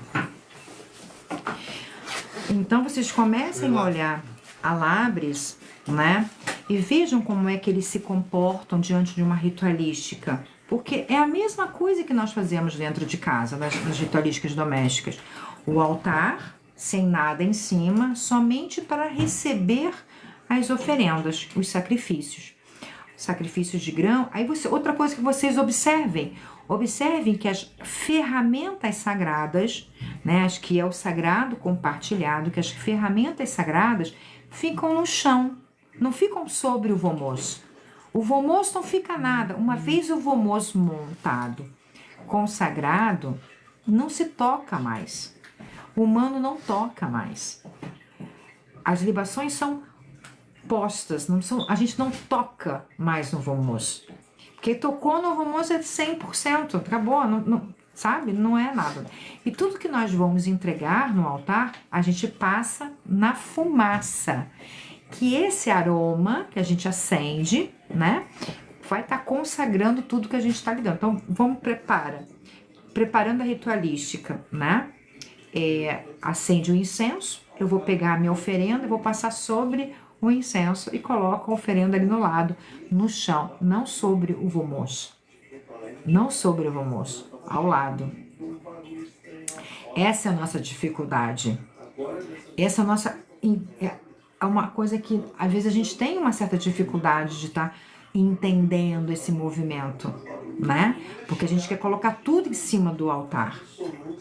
Então vocês comecem a olhar a Labres, né? E vejam como é que eles se comportam diante de uma ritualística. Porque é a mesma coisa que nós fazemos dentro de casa, nas ritualísticas domésticas. O altar, sem nada em cima, somente para receber as oferendas, os sacrifícios. Sacrifícios de grão. Aí outra coisa que vocês observem. Observem que as ferramentas sagradas, né, as que é o sagrado compartilhado, que as ferramentas sagradas ficam no chão, não ficam sobre o vomos. O vomos não fica nada. Uma vez o vomos montado, consagrado, não se toca mais. O humano não toca mais. As libações são postas, não são, a gente não toca mais no vomos. Porque tocou no vomos é 100%, acabou, não, sabe? Não é nada. E tudo que nós vamos entregar no altar, a gente passa na fumaça. Que esse aroma que a gente acende, né, vai estar consagrando tudo que a gente está lidando. Então, vamos preparando a ritualística, né? Acende o incenso, eu vou pegar a minha oferenda, vou passar sobre o incenso e coloco a oferenda ali no lado, no chão, não sobre o vomos. Não sobre o vomos, ao lado. Essa é a nossa dificuldade. Essa é a nossa... É uma coisa que, às vezes, a gente tem uma certa dificuldade de estar entendendo esse movimento, né? Porque a gente quer colocar tudo em cima do altar.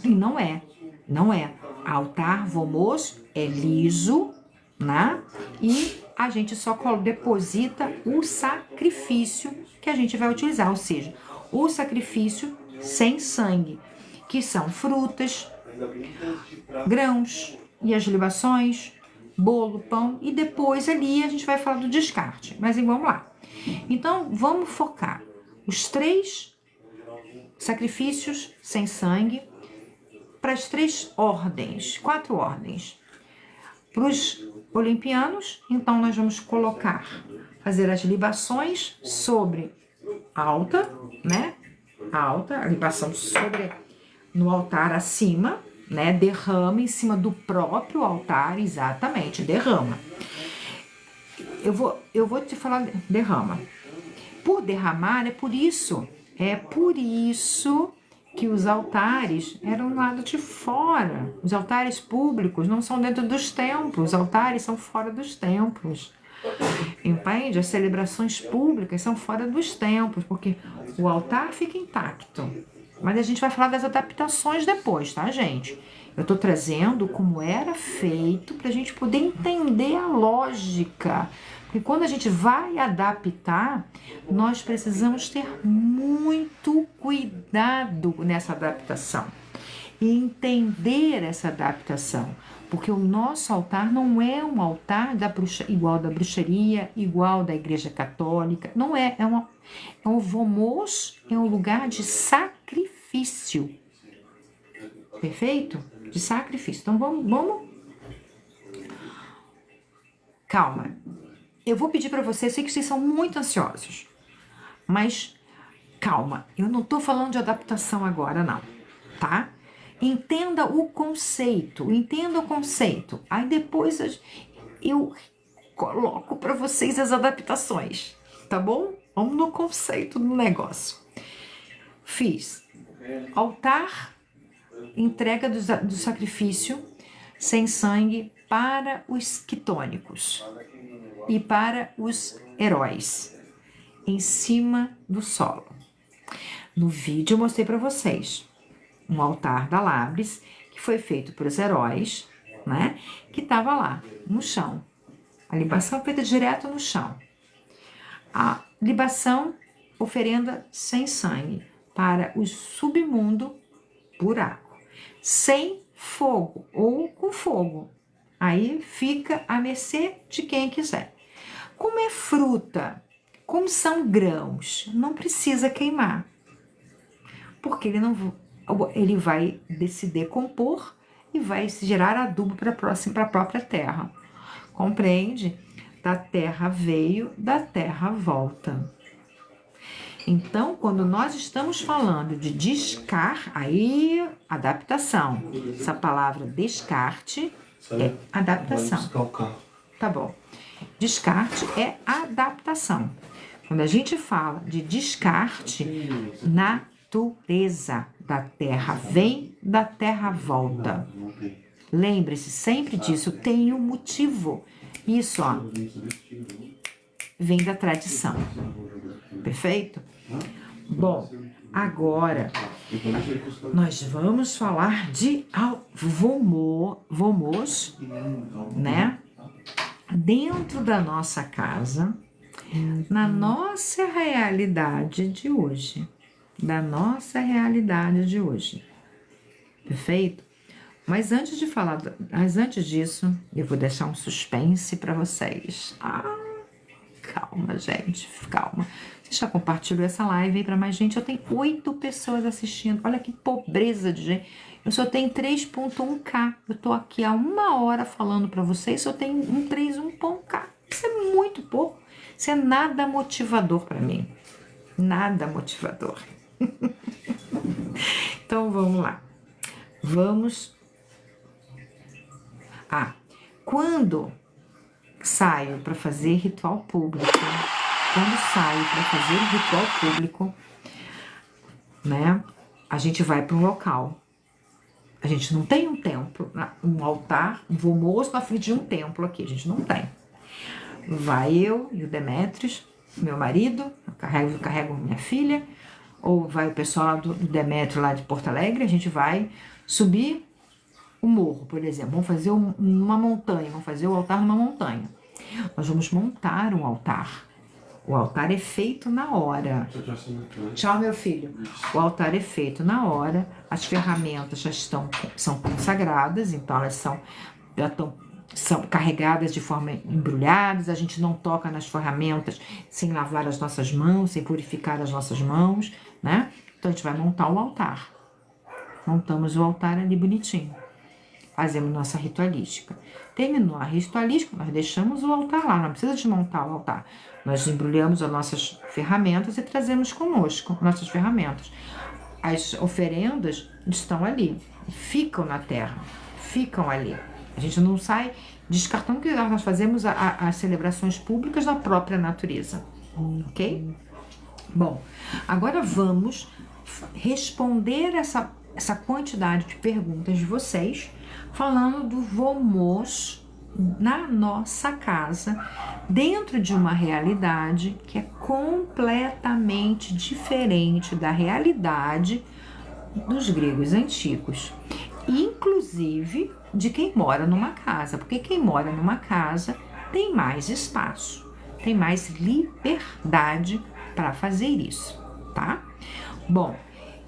E não é. Não é. Altar, vomos, é liso, né? E a gente só deposita o sacrifício que a gente vai utilizar, ou seja, o sacrifício sem sangue, que são frutas, grãos e as libações, bolo, pão, e depois ali a gente vai falar do descarte. Mas vamos lá. Então, vamos focar os 3 sacrifícios sem sangue para as 3 ordens, 4 ordens. Para os olimpianos, então nós vamos fazer as libações sobre alta, né? Alta, a libação no altar acima, né? Derrama em cima do próprio altar, exatamente, derrama. Eu vou te falar, derrama. Por derramar, é por isso que os altares eram lá de fora. Os altares públicos não são dentro dos templos, os altares são fora dos templos. Entende? As celebrações públicas são fora dos templos, porque o altar fica intacto. Mas a gente vai falar das adaptações depois, tá, gente? Eu tô trazendo como era feito para a gente poder entender a lógica. Porque quando a gente vai adaptar, nós precisamos ter muito cuidado nessa adaptação. E entender essa adaptação. Porque o nosso altar não é um altar igual da bruxaria, igual da Igreja Católica. Não é. É um vomos, é um lugar de sacrifício. Perfeito? De sacrifício. Então vamos. Calma. Eu vou pedir para vocês, sei que vocês são muito ansiosos, mas calma, eu não tô falando de adaptação agora não, tá? Entenda o conceito. Aí depois eu coloco para vocês as adaptações, tá bom? Vamos no conceito do negócio. Fiz altar, entrega do sacrifício sem sangue para os quitônicos e para os heróis, em cima do solo. No vídeo eu mostrei para vocês um altar da Labres, que foi feito para os heróis, né? Que estava lá, no chão. A libação feita direto no chão. A libação, oferenda sem sangue, para o submundo, buraco. Sem fogo ou com fogo. Aí fica à mercê de quem quiser. Como é fruta, como são grãos, não precisa queimar. Porque ele vai se decompor e vai gerar adubo para a própria terra. Compreende? Da terra veio, da terra volta. Então, quando nós estamos falando de descarte, aí adaptação. Essa palavra descarte é adaptação. Tá bom. Descarte é adaptação. Quando a gente fala de descarte, natureza da terra vem, da terra volta. Lembre-se sempre disso, tem um motivo. Isso, ó, vem da tradição. Perfeito? Bom, agora nós vamos falar de vomos, né? Dentro da nossa casa, na nossa realidade de hoje. Da nossa realidade de hoje. Perfeito? Mas antes disso, eu vou deixar um suspense para vocês. Calma, gente, calma. Você já compartilhou essa live aí para mais gente? Eu tenho 8 pessoas assistindo. Olha que pobreza de gente. Eu só tenho 3.1k. Eu tô aqui há 1 hora falando para vocês, só tenho 1.k. Isso é muito pouco. Isso é nada motivador para mim. Nada motivador. Então vamos lá. Quando saio para fazer ritual público, né, a gente vai para um local. A gente não tem um templo, um altar, um vomos na frente de um templo aqui, a gente não tem. Vai eu e o Demetrios, meu marido, eu carrego minha filha, ou vai o pessoal lá do Demétrio lá de Porto Alegre, a gente vai subir o morro, por exemplo, vamos fazer uma montanha, vamos fazer o altar numa montanha. Nós vamos montar um altar. O altar é feito na hora. Tchau, meu filho. O altar é feito na hora, as ferramentas são consagradas, então elas são carregadas de forma embrulhadas, a gente não toca nas ferramentas sem lavar as nossas mãos, sem purificar as nossas mãos, né? Então a gente vai montar o altar. Montamos o altar ali bonitinho. Fazemos nossa ritualística. Terminou a ritualística, nós deixamos o altar lá, não precisa desmontar o altar. Nós embrulhamos as nossas ferramentas e trazemos conosco nossas ferramentas. As oferendas estão ali, ficam na terra, ficam ali. A gente não sai descartando que nós fazemos as celebrações públicas na própria natureza, ok? Bom, agora vamos responder essa quantidade de perguntas de vocês, falando do vomos na nossa casa, dentro de uma realidade que é completamente diferente da realidade dos gregos antigos, inclusive de quem mora numa casa, porque quem mora numa casa tem mais espaço, tem mais liberdade para fazer isso, tá? Bom,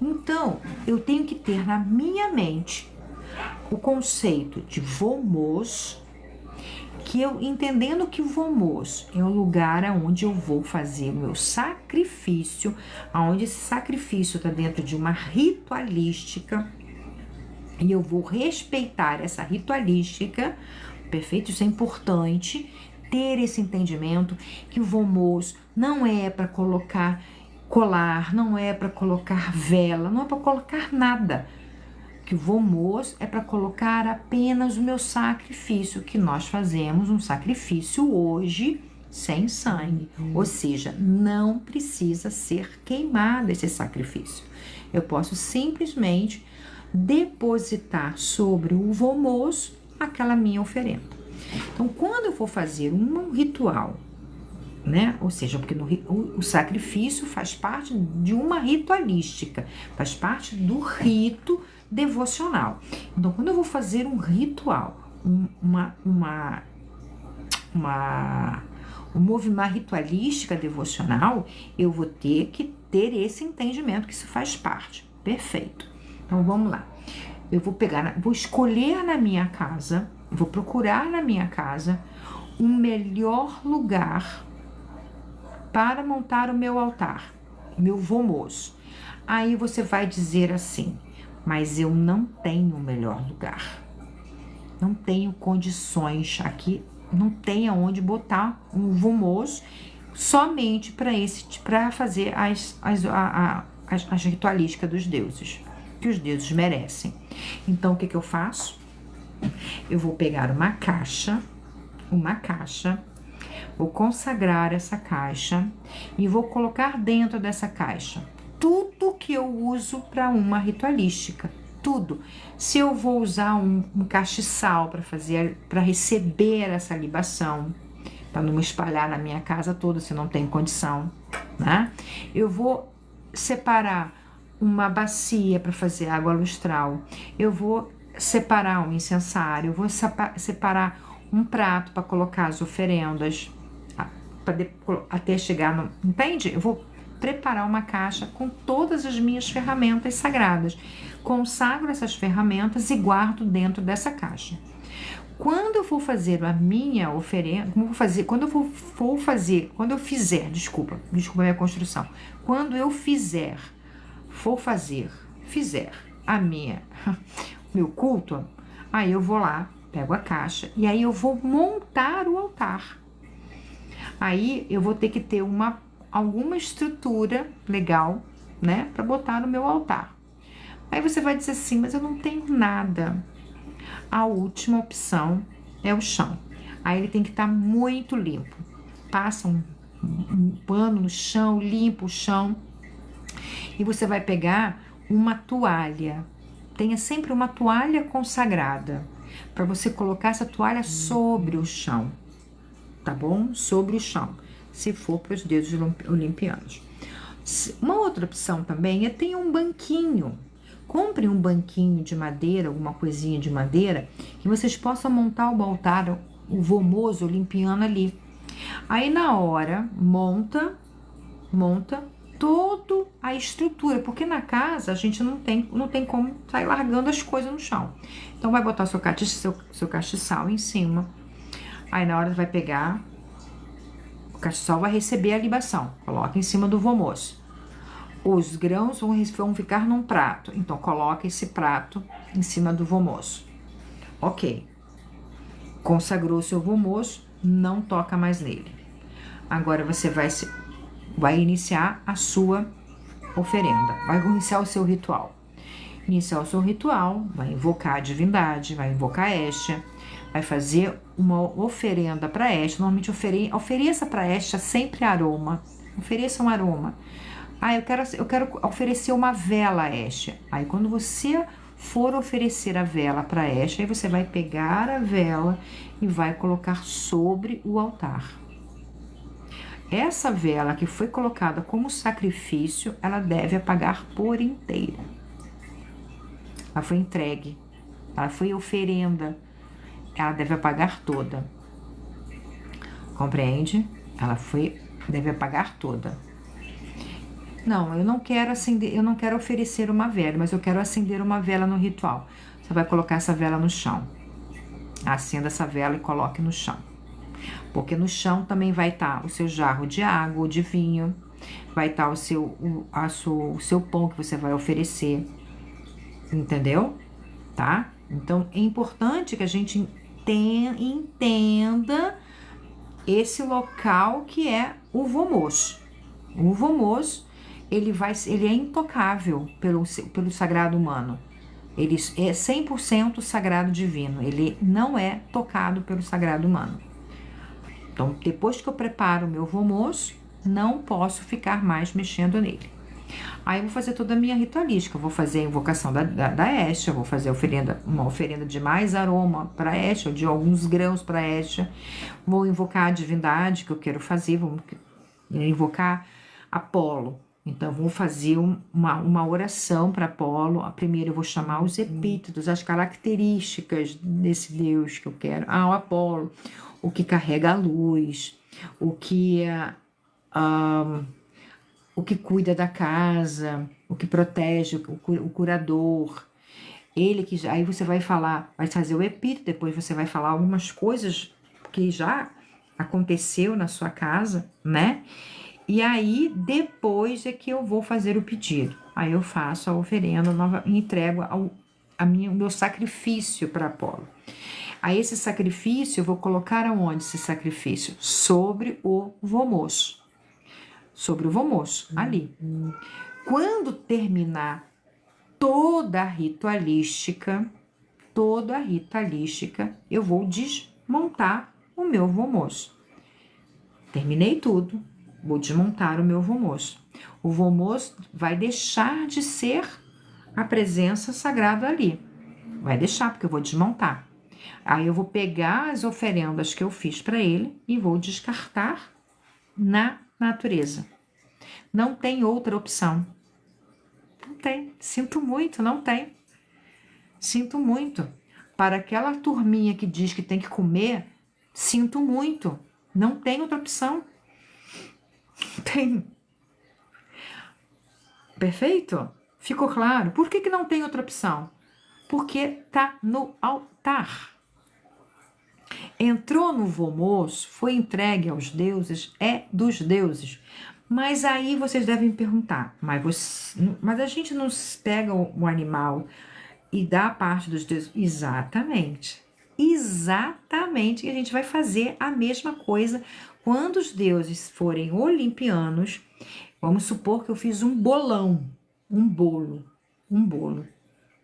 então eu tenho que ter na minha mente o conceito de vomos, que eu entendendo que o vomos é o lugar onde eu vou fazer o meu sacrifício, onde esse sacrifício está dentro de uma ritualística, e eu vou respeitar essa ritualística, perfeito? Isso é importante, ter esse entendimento que o vomos não é para colocar colar, não é para colocar vela, não é para colocar nada. Que o vomos é para colocar apenas o meu sacrifício, que nós fazemos um sacrifício hoje sem sangue, ou seja, não precisa ser queimado esse sacrifício. Eu posso simplesmente depositar sobre o vomos aquela minha oferenda. Então, quando eu for fazer um ritual, né? Ou seja, porque o sacrifício faz parte de uma ritualística, faz parte do rito devocional. Então, quando eu vou fazer um ritual, uma ritualística devocional, eu vou ter que ter esse entendimento que isso faz parte. Perfeito. Então, vamos lá. eu vou pegar, vou escolher na minha casa, vou procurar na minha casa um melhor lugar para montar o meu altar, meu vomos. Aí você vai dizer assim, mas eu não tenho o melhor lugar. Não tenho condições aqui, não tenho aonde botar um vomos somente para fazer as ritualísticas dos deuses, que os deuses merecem. Então, o que eu faço? Eu vou pegar uma caixa, vou consagrar essa caixa e vou colocar dentro dessa caixa tudo que eu uso para uma ritualística, tudo. Se eu vou usar um castiçal para receber essa libação, para não me espalhar na minha casa toda se não tem condição, né? Eu vou separar uma bacia para fazer água lustral, eu vou separar um incensário, eu vou separar um prato para colocar as oferendas, até chegar no... Entende? Eu vou preparar uma caixa com todas as minhas ferramentas sagradas. Consagro essas ferramentas e guardo dentro dessa caixa. Quando eu for fazer a minha oferenda, quando eu fizer a minha construção, quando eu fizer meu culto, aí eu vou lá, pego a caixa e aí eu vou montar o altar. Aí eu vou ter que ter alguma estrutura legal, né, para botar no meu altar. Aí você vai dizer assim, mas eu não tenho nada. A última opção é o chão. Aí ele tem que estar muito limpo. Passa um pano no chão, limpa o chão. E você vai pegar uma toalha. Tenha sempre uma toalha consagrada, para você colocar essa toalha sobre o chão, tá bom? Sobre o chão, se for para os deuses olimpianos. Uma outra opção também é ter um banquinho. Compre um banquinho de madeira, alguma coisinha de madeira, que vocês possam montar o altar, o vomos olimpiano ali. Aí na hora, monta toda a estrutura, porque na casa a gente não tem como sair largando as coisas no chão. Então vai botar seu castiçal em cima. Aí na hora vai pegar, o castiçal vai receber a libação, coloca em cima do vomos. Os grãos vão ficar num prato, então coloca esse prato em cima do vomos. Ok. Consagrou seu vomos, não toca mais nele. Agora você vai iniciar a sua oferenda, vai iniciar o seu ritual. Iniciar o seu ritual, vai invocar a divindade, vai invocar Estia, vai fazer uma oferenda para Estia. Normalmente ofereça para Estia sempre aroma, ofereça um aroma. Eu quero oferecer uma vela a Estia. Aí quando você for oferecer a vela para Estia, aí você vai pegar a vela e vai colocar sobre o altar. Essa vela que foi colocada como sacrifício, ela deve apagar por inteiro. Ela foi entregue, ela foi oferenda, ela deve apagar toda. Compreende? Deve apagar toda. Não, eu não quero oferecer uma vela, mas eu quero acender uma vela no ritual. Você vai colocar essa vela no chão. Acenda essa vela e coloque no chão. Porque no chão também vai estar o seu jarro de água ou de vinho, vai estar o seu pão que você vai oferecer, entendeu? Tá? Então é importante que a gente entenda esse local que é o vomos. O vomos, ele é intocável pelo sagrado humano. Ele é 100% sagrado divino, ele não é tocado pelo sagrado humano. Então, depois que eu preparo o meu vomos, não posso ficar mais mexendo nele. Aí eu vou fazer toda a minha ritualística, eu vou fazer a invocação da Estia, vou fazer uma oferenda de mais aroma para Estia, ou de alguns grãos para Estia, vou invocar a divindade que eu quero fazer, vou invocar Apolo. Então, vou fazer uma oração para Apolo. Primeiro eu vou chamar os epítetos, as características desse Deus que eu quero. O Apolo, o que carrega a luz, o que cuida da casa, o que protege, o curador. Ele que já, aí você vai falar, vai fazer o epíteto, depois você vai falar algumas coisas que já aconteceu na sua casa, né? E aí depois é que eu vou fazer o pedido. Aí eu faço a oferenda nova e entrego o meu sacrifício para Apolo. Aí esse sacrifício eu vou colocar aonde esse sacrifício? Sobre o vomoço. Sobre o vomoço, ali. Quando terminar toda a ritualística, eu vou desmontar o meu vomoço. Terminei tudo, vou desmontar o meu vomoço. O vomoço vai deixar de ser a presença sagrada ali. Vai deixar, porque eu vou desmontar. Aí eu vou pegar as oferendas que eu fiz para ele e vou descartar na natureza. Não tem outra opção. Não tem. Sinto muito, não tem. Sinto muito. Para aquela turminha que diz que tem que comer, sinto muito. Não tem outra opção. Tem. Perfeito? Ficou claro? Por que não tem outra opção? Porque tá no altar. Entrou no vomoço, foi entregue aos deuses, é dos deuses. Mas aí vocês devem perguntar, mas a gente não pega o animal e dá a parte dos deuses? Exatamente. Exatamente. E a gente vai fazer a mesma coisa quando os deuses forem olimpianos. Vamos supor que eu fiz um bolão, um bolo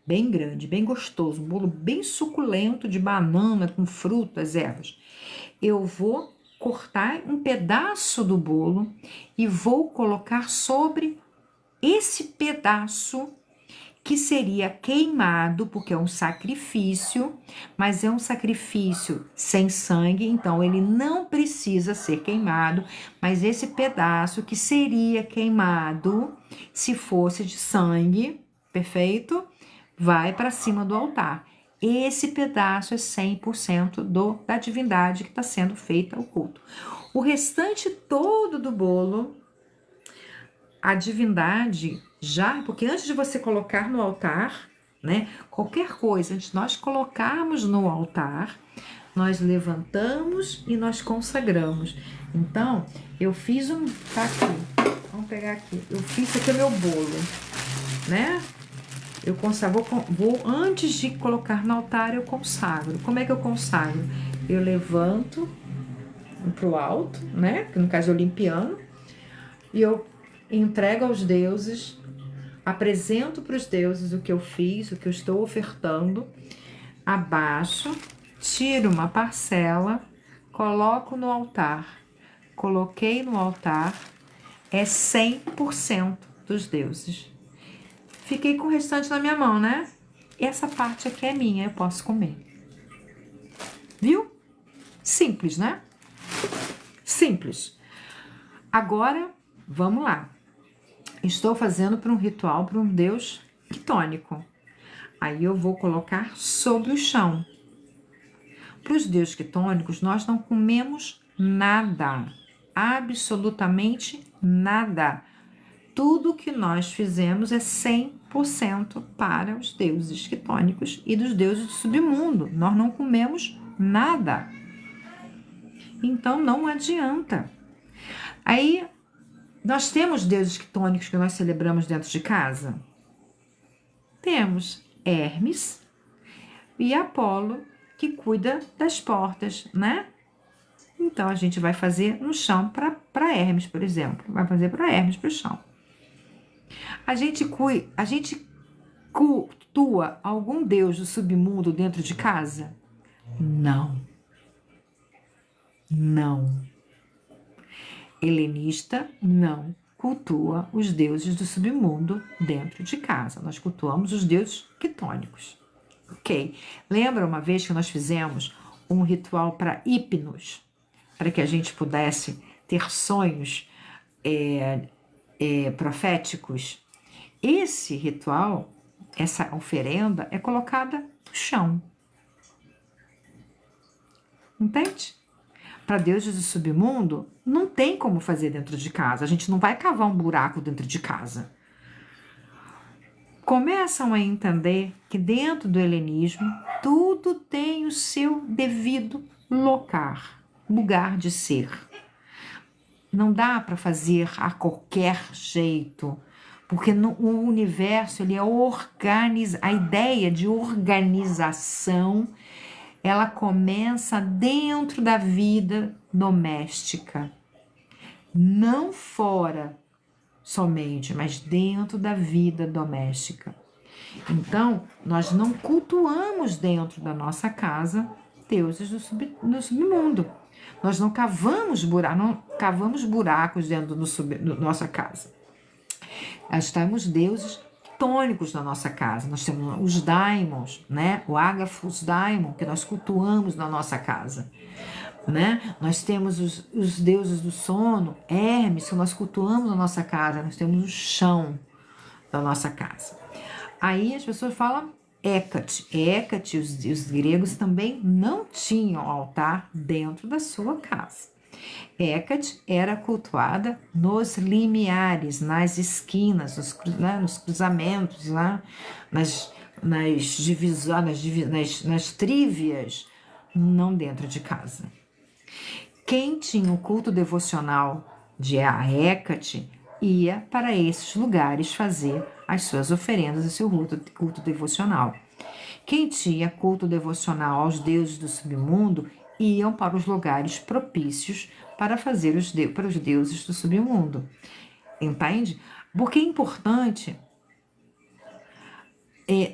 bem grande, bem gostoso, um bolo bem suculento de banana com frutas, ervas. Eu vou cortar um pedaço do bolo e vou colocar sobre esse pedaço que seria queimado, porque é um sacrifício, mas é um sacrifício sem sangue, então ele não precisa ser queimado, mas esse pedaço que seria queimado, se fosse de sangue, perfeito? Vai para cima do altar. Esse pedaço é 100% da divindade que está sendo feita o culto. O restante todo do bolo, a divindade já, porque antes de você colocar no altar, né, qualquer coisa, antes de nós colocarmos no altar, nós levantamos e nós consagramos. Então, eu fiz tá aqui, vamos pegar aqui, eu fiz aqui o meu bolo, né? Eu consagro, antes de colocar no altar, eu consagro. Como é que eu consagro? Eu levanto pro alto, né? Que no caso é olimpiano, e eu entrego aos deuses, apresento para os deuses o que eu fiz, o que eu estou ofertando, abaixo, tiro uma parcela, coloco no altar. Coloquei no altar, é 100% dos deuses. Fiquei com o restante na minha mão, né? Essa parte aqui é minha, eu posso comer. Viu? Simples, né? Simples. Agora, vamos lá. Estou fazendo para um ritual para um deus quitônico. Aí eu vou colocar sobre o chão. Para os deuses quitônicos, nós não comemos nada. Absolutamente nada. Tudo que nós fizemos é 100% para os deuses quitônicos e dos deuses do submundo. Nós não comemos nada. Então não adianta. Aí nós temos deuses quitônicos que nós celebramos dentro de casa? Temos Hermes e Apolo, que cuida das portas, né? Então a gente vai fazer no chão para Hermes, por exemplo. Vai fazer para Hermes, para o chão. A gente cultua algum deus do submundo dentro de casa? Não. Não. Helenista não cultua os deuses do submundo dentro de casa. Nós cultuamos os deuses quitônicos. Ok? Lembra uma vez que nós fizemos um ritual para Hipnos, para que a gente pudesse ter sonhos proféticos? Esse ritual, essa oferenda, é colocada no chão. Entende? Para deuses do submundo, não tem como fazer dentro de casa. A gente não vai cavar um buraco dentro de casa. começam a entender que dentro do helenismo tudo tem o seu devido lugar de ser. Não dá para fazer a qualquer jeito, porque o universo ele é a ideia de organização, ela começa dentro da vida doméstica, não fora somente, mas dentro da vida doméstica. Então, nós não cultuamos dentro da nossa casa deuses do submundo. Nós não cavamos buracos dentro da nossa casa. Nós temos deuses tônicos na nossa casa. Nós temos os daimons, né? O Ágaphos daimon, que nós cultuamos na nossa casa. Né? Nós temos os deuses do sono, Hermes, que nós cultuamos na nossa casa. Nós temos o chão da nossa casa. Aí as pessoas falam Hécate. Hécate, os gregos também não tinham altar dentro da sua casa. Hécate era cultuada nos limiares, nas esquinas, nos cruzamentos, nas divisões, nas trívias, não dentro de casa. Quem tinha o culto devocional de Hécate ia para esses lugares fazer as suas oferendas e seu culto devocional. Quem tinha culto devocional aos deuses do submundo iam para os lugares propícios para fazer para os deuses do submundo. Entende? Porque é importante...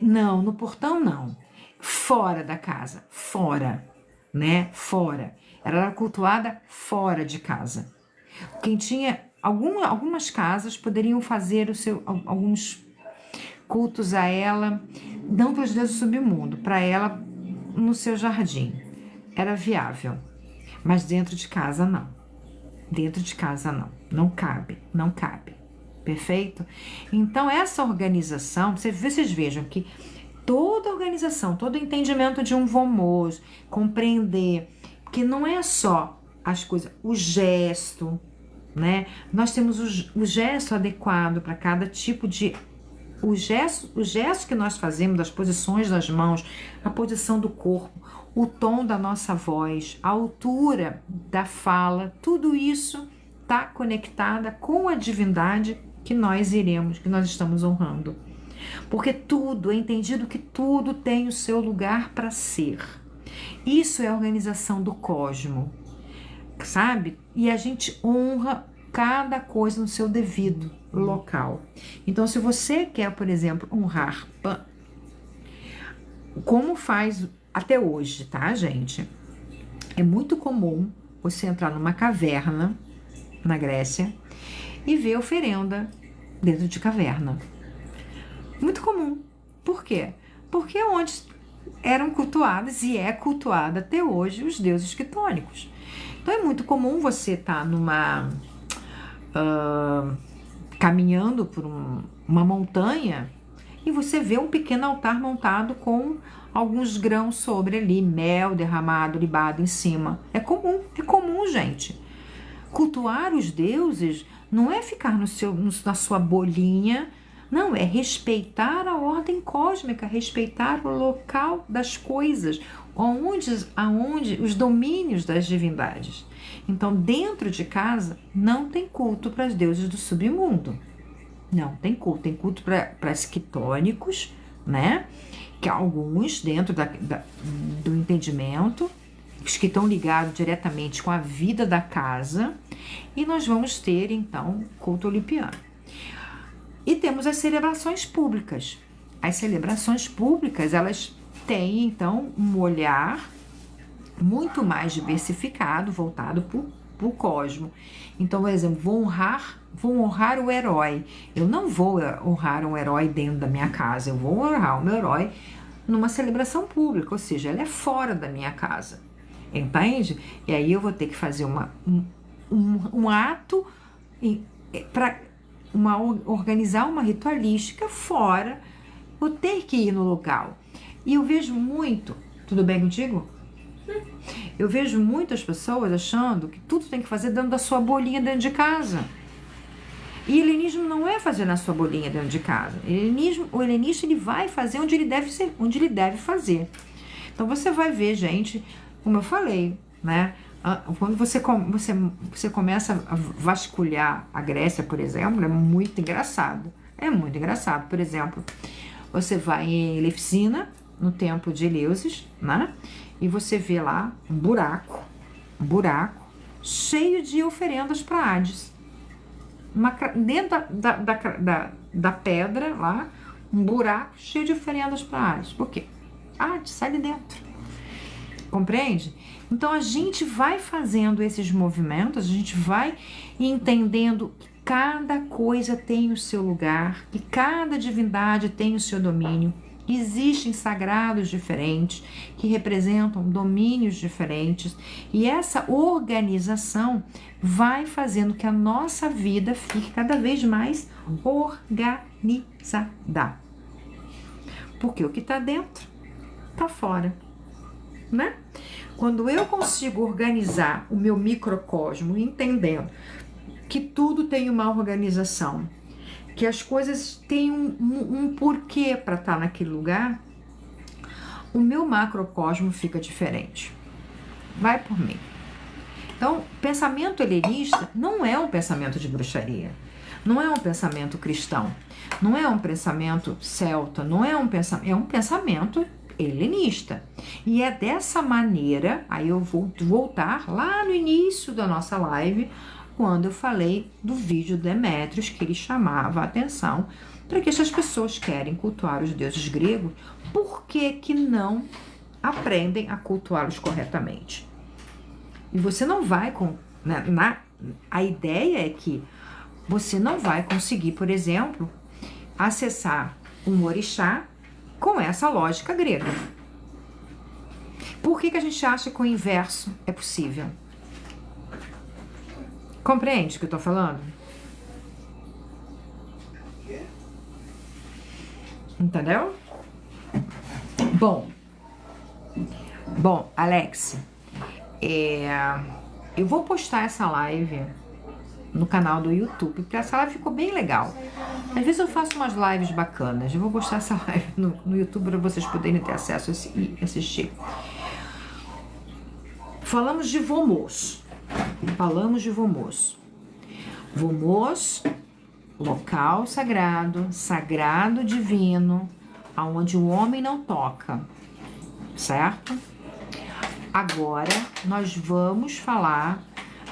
não, no portão não. Fora da casa. Fora. Né? Fora. Ela era cultuada fora de casa. Quem tinha... Algumas casas poderiam fazer alguns cultos a ela, não para os deuses do submundo, para ela no seu jardim. Era viável, mas dentro de casa não. Dentro de casa não. Não cabe. Perfeito? Então, essa organização, vocês vejam que toda organização, todo entendimento de um Vomos, compreender que não é só as coisas, o gesto, né? Nós temos o gesto adequado para cada tipo de... O gesto que nós fazemos, das posições das mãos, a posição do corpo, o tom da nossa voz, a altura da fala, tudo isso está conectada com a divindade que nós estamos honrando. Porque tudo, é entendido que tudo tem o seu lugar para ser. Isso é a organização do cosmo, sabe? E a gente honra cada coisa no seu devido local. Então, se você quer, por exemplo, honrar Pan, como faz até hoje, tá, gente? É muito comum você entrar numa caverna na Grécia e ver oferenda dentro de caverna. Muito comum. Por quê? Porque é onde eram cultuadas e é cultuada até hoje os deuses quitônicos. Então é muito comum você estar caminhando por uma montanha e você vê um pequeno altar montado com alguns grãos sobre ali, mel derramado, libado em cima. É comum, gente. Cultuar os deuses não é ficar na sua bolinha, não, é respeitar a ordem cósmica, respeitar o local das coisas, aonde os domínios das divindades. Então, dentro de casa, não tem culto para os deuses do submundo. Não tem culto para os quitônicos, né? Que alguns, dentro do entendimento, os que estão ligados diretamente com a vida da casa, e nós vamos ter, então, culto olimpiano. E temos as celebrações públicas. As celebrações públicas, elas têm, então, um olhar muito mais diversificado, voltado para o cosmo. Então, por exemplo, vou honrar o herói. Eu não vou honrar um herói dentro da minha casa, eu vou honrar o meu herói numa celebração pública, ou seja, ela é fora da minha casa. Entende? E aí eu vou ter que fazer um ato para organizar uma ritualística fora, vou ter que ir no local. E eu vejo muito, tudo bem contigo? Eu vejo muitas pessoas achando que tudo tem que fazer dentro da sua bolinha dentro de casa. E helenismo não é fazer na sua bolinha dentro de casa. O helenista ele vai fazer onde ele deve ser, onde ele deve fazer. Então você vai ver, gente, como eu falei, né? Quando você começa a vasculhar a Grécia, por exemplo, é muito engraçado. É muito engraçado. Por exemplo, você vai em Elefsina, no templo de Eleusis, né? E você vê lá um buraco cheio de oferendas para Hades. Dentro da pedra lá, um buraco cheio de oferendas para Hades. Por quê? Hades sai de dentro. Compreende? Então a gente vai fazendo esses movimentos, a gente vai entendendo que cada coisa tem o seu lugar, que cada divindade tem o seu domínio. Existem sagrados diferentes que representam domínios diferentes e essa organização vai fazendo que a nossa vida fique cada vez mais organizada. Porque o que está dentro está fora, né? Quando eu consigo organizar o meu microcosmo, entendendo que tudo tem uma organização, que as coisas têm um porquê para estar naquele lugar, o meu macrocosmo fica diferente. Vai por mim. Então, pensamento helenista não é um pensamento de bruxaria, não é um pensamento cristão, não é um pensamento celta, não é um pensamento, é um pensamento helenista. E é dessa maneira, aí eu vou voltar lá no início da nossa live, quando eu falei do vídeo de Demétrios, que ele chamava a atenção para que essas pessoas querem cultuar os deuses gregos, por que não aprendem a cultuá-los corretamente? E você não vai, a ideia é que você não vai conseguir, por exemplo, acessar um orixá com essa lógica grega. Por que a gente acha que o inverso é possível? Compreende o que eu tô falando? Entendeu? Bom, Alex, eu vou postar essa live no canal do YouTube, porque essa live ficou bem legal. Às vezes eu faço umas lives bacanas. Eu vou postar essa live no YouTube para vocês poderem ter acesso e assistir. Falamos de Vomos. Vomos, local sagrado, sagrado divino, aonde o homem não toca, certo? Agora nós vamos falar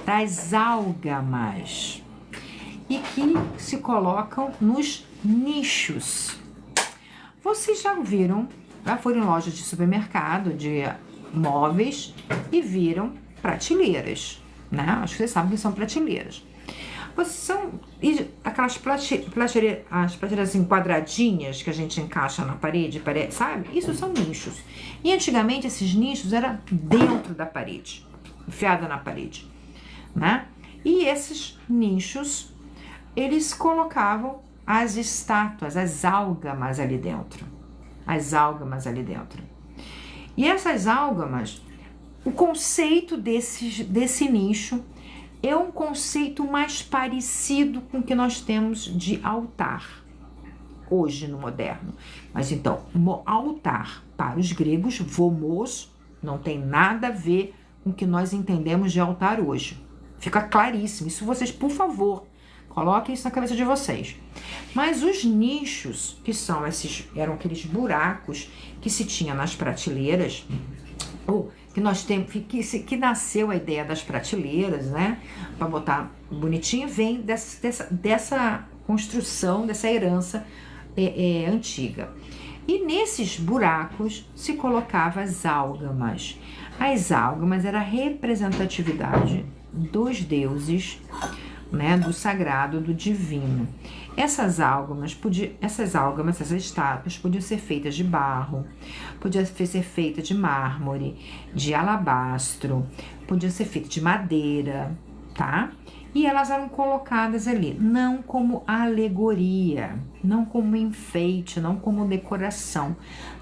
das álgamas e que se colocam nos nichos. Vocês já foram em lojas de supermercado, de móveis e viram prateleiras, né? Acho que vocês sabem que são prateleiras. São aquelas prateleiras, as prateleiras assim, quadradinhas que a gente encaixa na parede, sabe? Isso são nichos. E antigamente esses nichos eram dentro da parede, enfiada na parede, né? E esses nichos, eles colocavam as estátuas, as álgamas ali dentro. E essas álgamas, o conceito desse nicho é um conceito mais parecido com o que nós temos de altar hoje no moderno. Mas então, altar para os gregos, vomos, não tem nada a ver com o que nós entendemos de altar hoje. Fica claríssimo. Isso vocês, por favor, coloquem isso na cabeça de vocês. Mas os nichos, que eram aqueles buracos que se tinha nas prateleiras, que nós temos, que nasceu a ideia das prateleiras, né? Para botar bonitinho, vem dessa construção, dessa herança antiga. E nesses buracos se colocava as álgamas. As álgamas era a representatividade dos deuses, né? Do sagrado, do divino. Essas estátuas podiam ser feitas de barro, podiam ser feitas de mármore, de alabastro, podiam ser feitas de madeira, tá? E elas eram colocadas ali, não como alegoria, não como enfeite, não como decoração.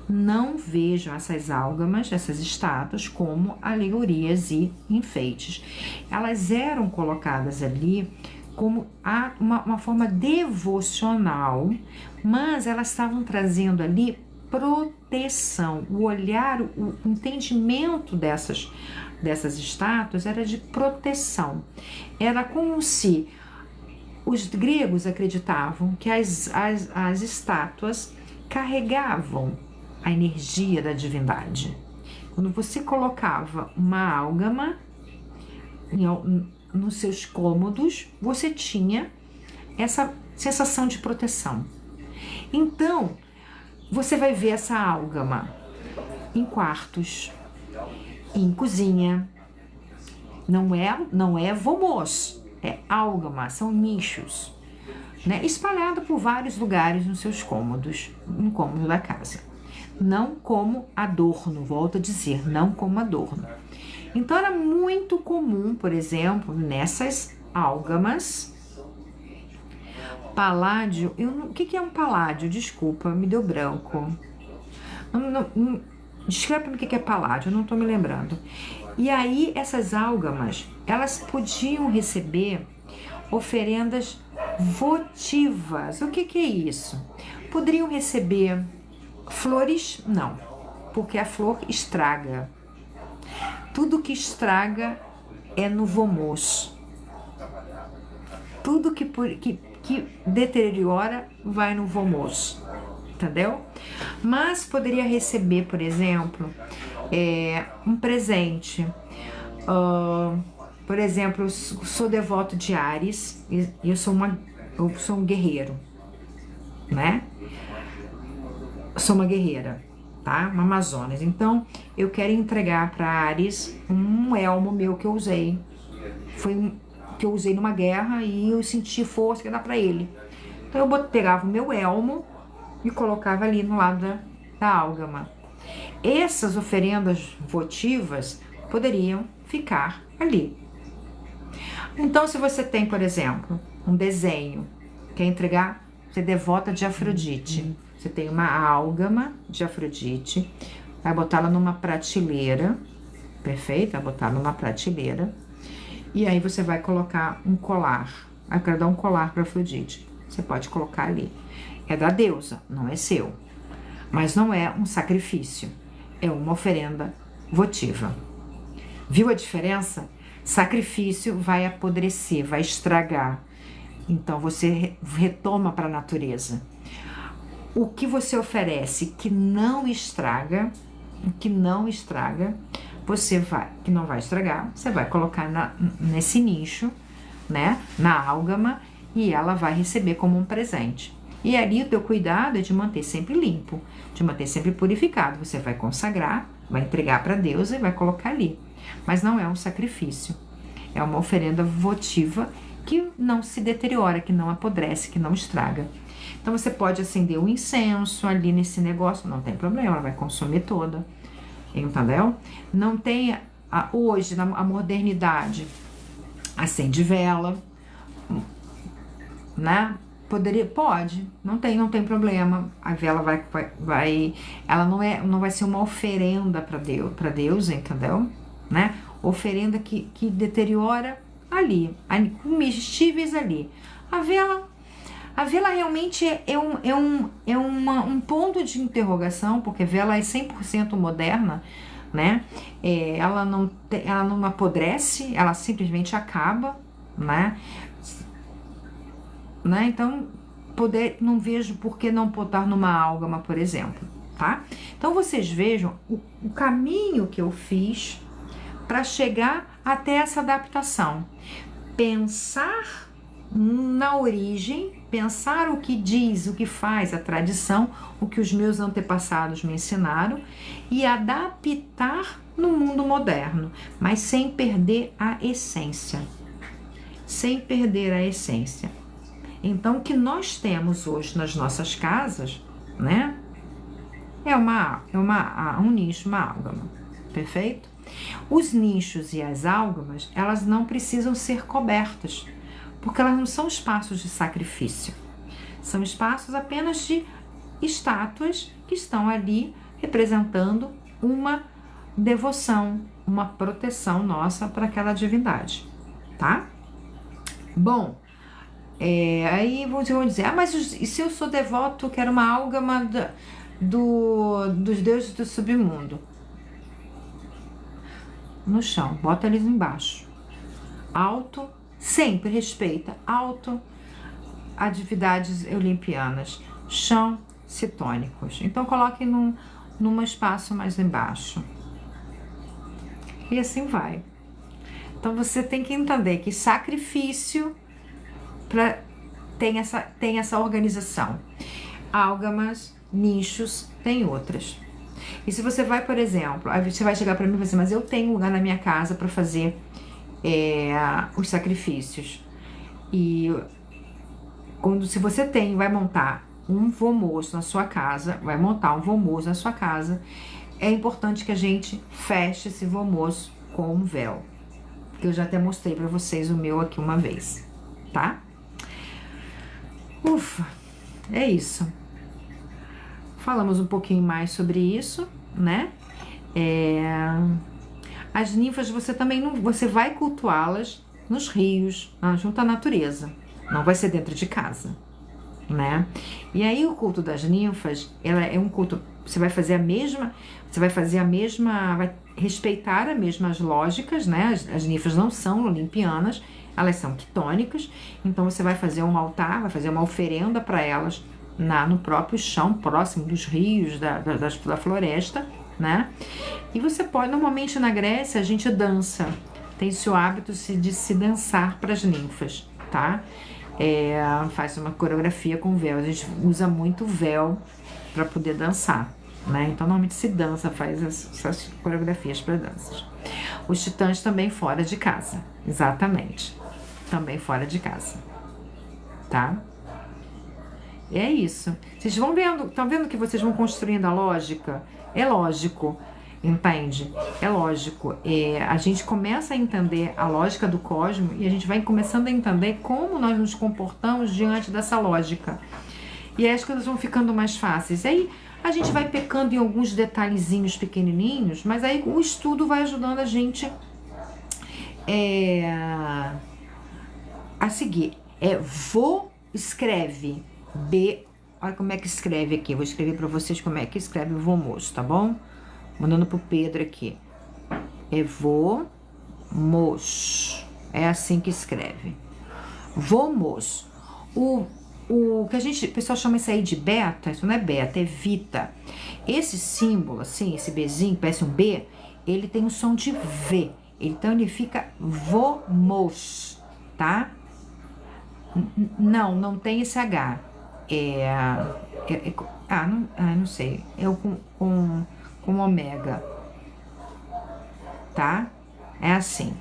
Não vejam essas álgamas, essas estátuas, como alegorias e enfeites. Elas eram colocadas ali como uma forma devocional, mas elas estavam trazendo ali proteção. O olhar, o entendimento dessas estátuas era de proteção. Era como se os gregos acreditavam que as estátuas carregavam a energia da divindade. Quando você colocava uma álgama nos seus cômodos, você tinha essa sensação de proteção. Então, você vai ver essa álgama em quartos, em cozinha. Não é vomos, é álgama, são nichos, né? Espalhado por vários lugares nos seus cômodos, no cômodo da casa. Não como adorno, volto a dizer, não como adorno. Então era muito comum, por exemplo, nessas álgamas, paládio. O que é um paládio? Desculpa, me deu branco. Descreve para mim o que é paládio, eu não estou me lembrando. E aí essas álgamas, elas podiam receber oferendas votivas. O que é isso? Poderiam receber flores? Não, porque a flor estraga. Tudo que estraga é no vomos. Tudo que deteriora vai no vomos, entendeu? Mas poderia receber, por exemplo, um presente. Por exemplo, eu sou devoto de Áries e eu sou um guerreiro, né? Sou uma guerreira, tá? Uma Amazonas. Então, eu quero entregar para Áries um elmo meu que eu usei. Que eu usei numa guerra e eu senti força que dá para ele. Então, eu pegava o meu elmo e colocava ali no lado da álgama. Essas oferendas votivas poderiam ficar ali. Então, se você tem, por exemplo, um desenho, quer entregar, você é devota de Afrodite. Você tem uma álgama de Afrodite, vai botar ela numa prateleira, perfeito? Vai botar numa prateleira. E aí você vai colocar um colar. Eu quero dar um colar para Afrodite. Você pode colocar ali. É da deusa, não é seu. Mas não é um sacrifício. É uma oferenda votiva. Viu a diferença? Sacrifício vai apodrecer, vai estragar. Então você retoma para a natureza. O que você oferece que não estraga, que não vai estragar, você vai colocar nesse nicho, né, na álgama, e ela vai receber como um presente. E ali o teu cuidado é de manter sempre limpo, de manter sempre purificado. Você vai consagrar, vai entregar para Deus e vai colocar ali. Mas não é um sacrifício, é uma oferenda votiva que não se deteriora, que não apodrece, que não estraga. Então você pode acender um incenso ali nesse negócio, não tem problema, ela vai consumir toda, entendeu? Não tem, hoje, a modernidade, acende vela, né? Pode, não tem problema. A vela ela não vai ser uma oferenda para Deus, entendeu? Né? Oferenda que deteriora ali, comestíveis ali. A vela realmente é um ponto de interrogação, porque a vela é 100% moderna, né? Ela não apodrece, ela simplesmente acaba, né? Então, não vejo por que não botar numa álgama, por exemplo, tá? Então, vocês vejam o caminho que eu fiz para chegar até essa adaptação. Pensar na origem, pensar o que diz, o que faz a tradição, o que os meus antepassados me ensinaram e adaptar no mundo moderno, mas sem perder a essência. Sem perder a essência. Então, o que nós temos hoje nas nossas casas, né, é um nicho, uma álgama, perfeito? Os nichos e as álgamas, elas não precisam ser cobertas, porque elas não são espaços de sacrifício, são espaços apenas de estátuas que estão ali representando uma devoção, uma proteção nossa para aquela divindade, tá? Bom, Aí vão dizer, mas e se eu sou devoto, quero uma álgama dos deuses do submundo? No chão, bota eles embaixo. Alto, sempre respeita. Alto, atividades olimpianas. Chão, cetônicos. Então coloque num espaço mais embaixo. E assim vai. Então você tem que entender que sacrifício tem essa organização. Álgamas, nichos, tem outras. E se você vai, por exemplo, aí você vai chegar para mim e vai dizer, mas eu tenho um lugar na minha casa para fazer os sacrifícios. E se você vai montar um vomos na sua casa, é importante que a gente feche esse vomos com um véu. Que eu já até mostrei para vocês o meu aqui uma vez, tá? Ufa, é isso. Falamos um pouquinho mais sobre isso, né? As ninfas você também não, você vai cultuá-las nos rios, junto à natureza. Não vai ser dentro de casa, né? E aí o culto das ninfas, ela é um culto, vai respeitar as mesmas lógicas, né? As ninfas não são olimpianas, elas são quitônicas, então você vai fazer um altar, vai fazer uma oferenda para elas no próprio chão, próximo dos rios, da floresta, né? E você pode, normalmente na Grécia a gente dança, tem esse hábito de se dançar para as ninfas, tá? Faz uma coreografia com véu, a gente usa muito véu para poder dançar, né? Então normalmente se dança, faz essas coreografias para danças. Os titãs também fora de casa, exatamente, também fora de casa, tá? É isso. Vocês vão vendo, estão vendo que vocês vão construindo a lógica? É lógico, entende? É lógico. A gente começa a entender a lógica do cosmos e a gente vai começando a entender como nós nos comportamos diante dessa lógica. E aí as coisas vão ficando mais fáceis. Aí a gente vai pecando em alguns detalhezinhos pequenininhos, mas aí o estudo vai ajudando a gente a seguir. Escreve B, olha como é que escreve aqui, vou escrever para vocês como é que escreve o vomos, tá bom? Mandando pro Pedro aqui. Vomos, é assim que escreve. Vomos. O que o pessoal chama isso aí de beta, isso não é beta, é vita. Esse símbolo, assim, esse Bzinho, parece um B, ele tem um som de V, então ele fica vomos, tá? Não tem esse H. Não sei. É com ômega. Tá? É assim.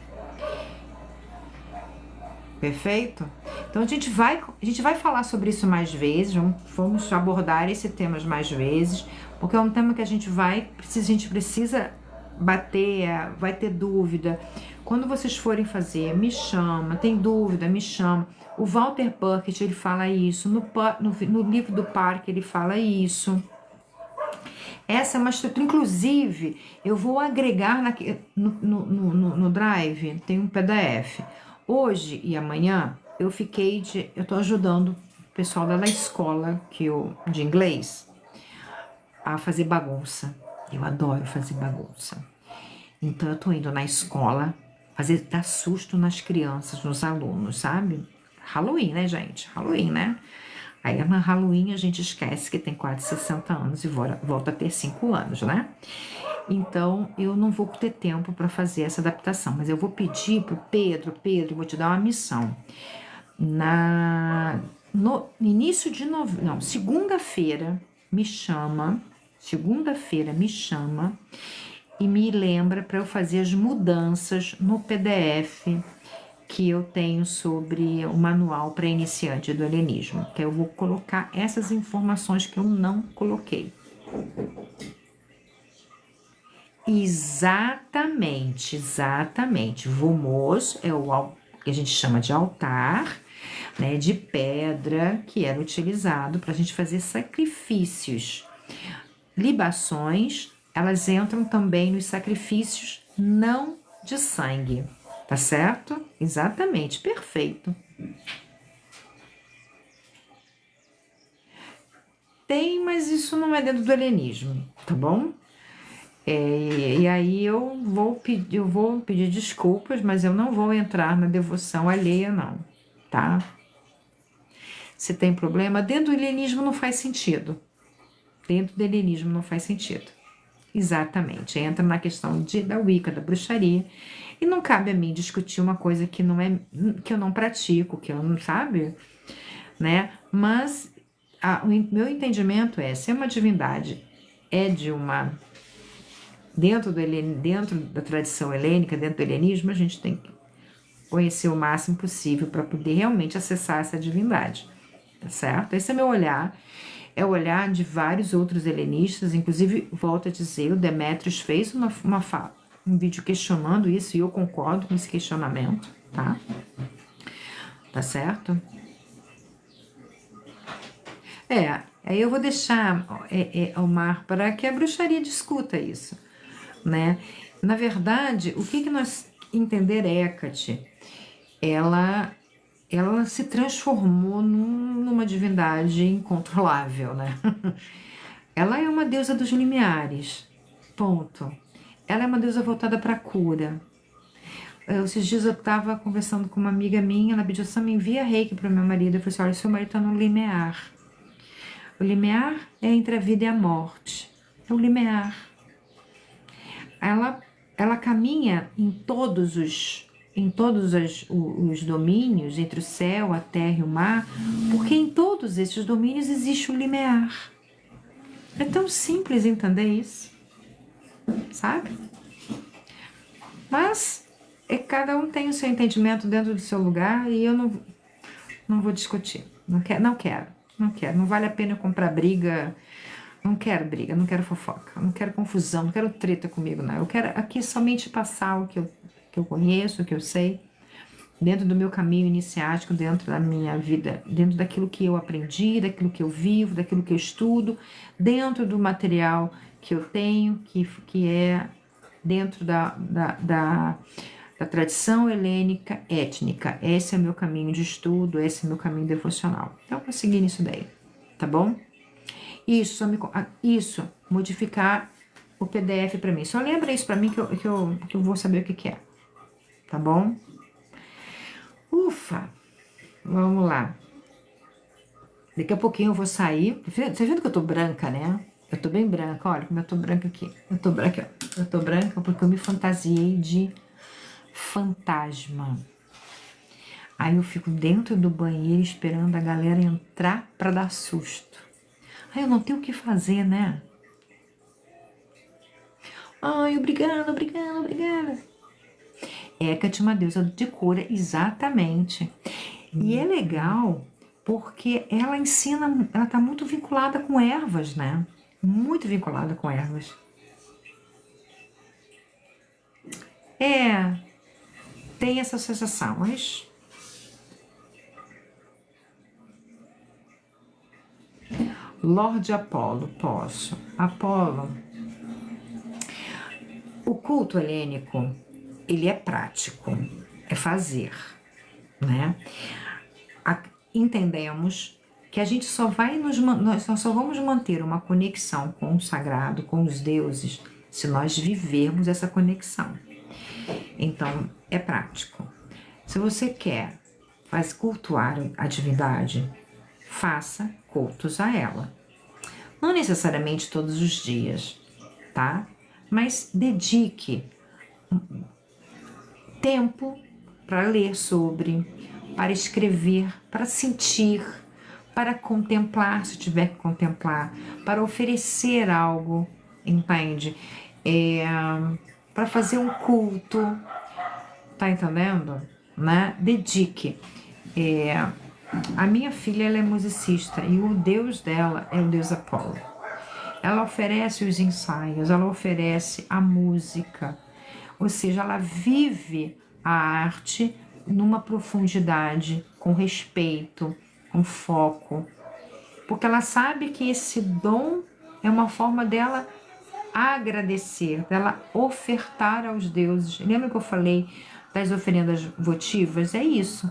Perfeito? Então a gente vai falar sobre isso mais vezes. Vamos abordar esse tema mais vezes, porque é um tema que a gente precisa bater, vai ter dúvida. Quando vocês forem fazer, me chama, tem dúvida, me chama. O Walter Burkett, ele fala isso, no livro do Parque ele fala isso. Essa é uma estrutura, inclusive, eu vou agregar no Drive, tem um PDF. Hoje e amanhã, eu tô ajudando o pessoal da escola de inglês a fazer bagunça. Eu adoro fazer bagunça. Então, eu tô indo na escola dar susto nas crianças, nos alunos, sabe? Halloween, né, gente? Halloween, né? Aí na Halloween a gente esquece que tem quase 60 anos e volta a ter 5 anos, né? Então, eu não vou ter tempo para fazer essa adaptação, mas eu vou pedir pro Pedro, vou te dar uma missão. No início de novembro, não, segunda-feira me chama e me lembra para eu fazer as mudanças no PDF que eu tenho sobre o manual para iniciante do helenismo, que eu vou colocar essas informações que eu não coloquei. Exatamente. Vomos é o que a gente chama de altar, né, de pedra, que era utilizado para a gente fazer sacrifícios. Libações, elas entram também nos sacrifícios não de sangue, tá certo? Exatamente, perfeito. Tem, mas isso não é dentro do helenismo, tá bom? E aí eu vou pedir desculpas, mas eu não vou entrar na devoção alheia, não, tá? Se tem problema, dentro do helenismo não faz sentido. Dentro do helenismo não faz sentido. Exatamente, entra na questão da Wicca, da bruxaria, e não cabe a mim discutir uma coisa que não é, que eu não pratico, que eu não sabe, né? Mas o meu entendimento é, se uma divindade é de uma dentro da tradição helênica, dentro do helenismo, a gente tem que conhecer o máximo possível para poder realmente acessar essa divindade, tá certo? Esse é meu olhar. É o olhar de vários outros helenistas, inclusive, volto a dizer, o Demétrios fez um vídeo questionando isso, e eu concordo com esse questionamento, tá? Tá certo? Aí eu vou deixar o mar para que a bruxaria discuta isso, né? Na verdade, o que nós entender Hecate? Ela se transformou numa divindade incontrolável, né? Ela é uma deusa dos limiares, ponto. Ela é uma deusa voltada para a cura. Esses dias eu estava conversando com uma amiga minha, ela pediu assim, me envia reiki para o meu marido. Eu falei assim, olha, seu marido está no limiar. O limiar é entre a vida e a morte. É o limiar. Ela caminha em todos os domínios, entre o céu, a terra e o mar, porque em todos esses domínios existe o limiar. É tão simples entender isso, sabe? Mas cada um tem o seu entendimento dentro do seu lugar e eu não vou discutir. Não quero. Não vale a pena eu comprar briga. Não quero briga, não quero fofoca, não quero confusão, não quero treta comigo, não. Eu quero aqui somente passar o que eu conheço, o que eu sei, dentro do meu caminho iniciático, dentro da minha vida, dentro daquilo que eu aprendi, daquilo que eu vivo, daquilo que eu estudo, dentro do material que eu tenho, que é dentro da tradição helênica étnica. Esse é meu caminho de estudo, esse é meu caminho devocional. Então, eu vou seguir nisso daí, tá bom? Isso, modificar o PDF para mim. Só lembra isso para mim que eu vou saber o que é. Tá bom? Ufa! Vamos lá. Daqui a pouquinho eu vou sair. Você vendo que eu tô branca, né? Eu tô bem branca, olha como eu tô branca aqui. Eu tô branca porque eu me fantasiei de fantasma. Aí eu fico dentro do banheiro esperando a galera entrar para dar susto. Aí eu não tenho o que fazer, né? Ai, obrigada. Hecate é uma deusa de cura, exatamente. E é legal porque ela ensina, ela tá muito vinculada com ervas, né? Muito vinculada com ervas. Tem essa sensação, mas... Lorde Apolo, posso. Apolo, o culto helênico, ele é prático, é fazer, né? Entendemos que a gente nós só vamos manter uma conexão com o sagrado, com os deuses, se nós vivermos essa conexão. Então, é prático. Se você quer cultuar a divindade, faça cultos a ela. Não necessariamente todos os dias, tá? Mas dedique tempo para ler sobre, para escrever, para sentir, para contemplar, se tiver que contemplar, para oferecer algo, entende? Para fazer um culto, tá entendendo? Né? Dedique. A minha filha, ela é musicista e o deus dela é o deus Apolo. Ela oferece os ensaios, ela oferece a música, ou seja, ela vive a arte numa profundidade, com respeito, com foco, porque ela sabe que esse dom é uma forma dela agradecer, dela ofertar aos deuses. Lembra que eu falei das oferendas votivas, é isso.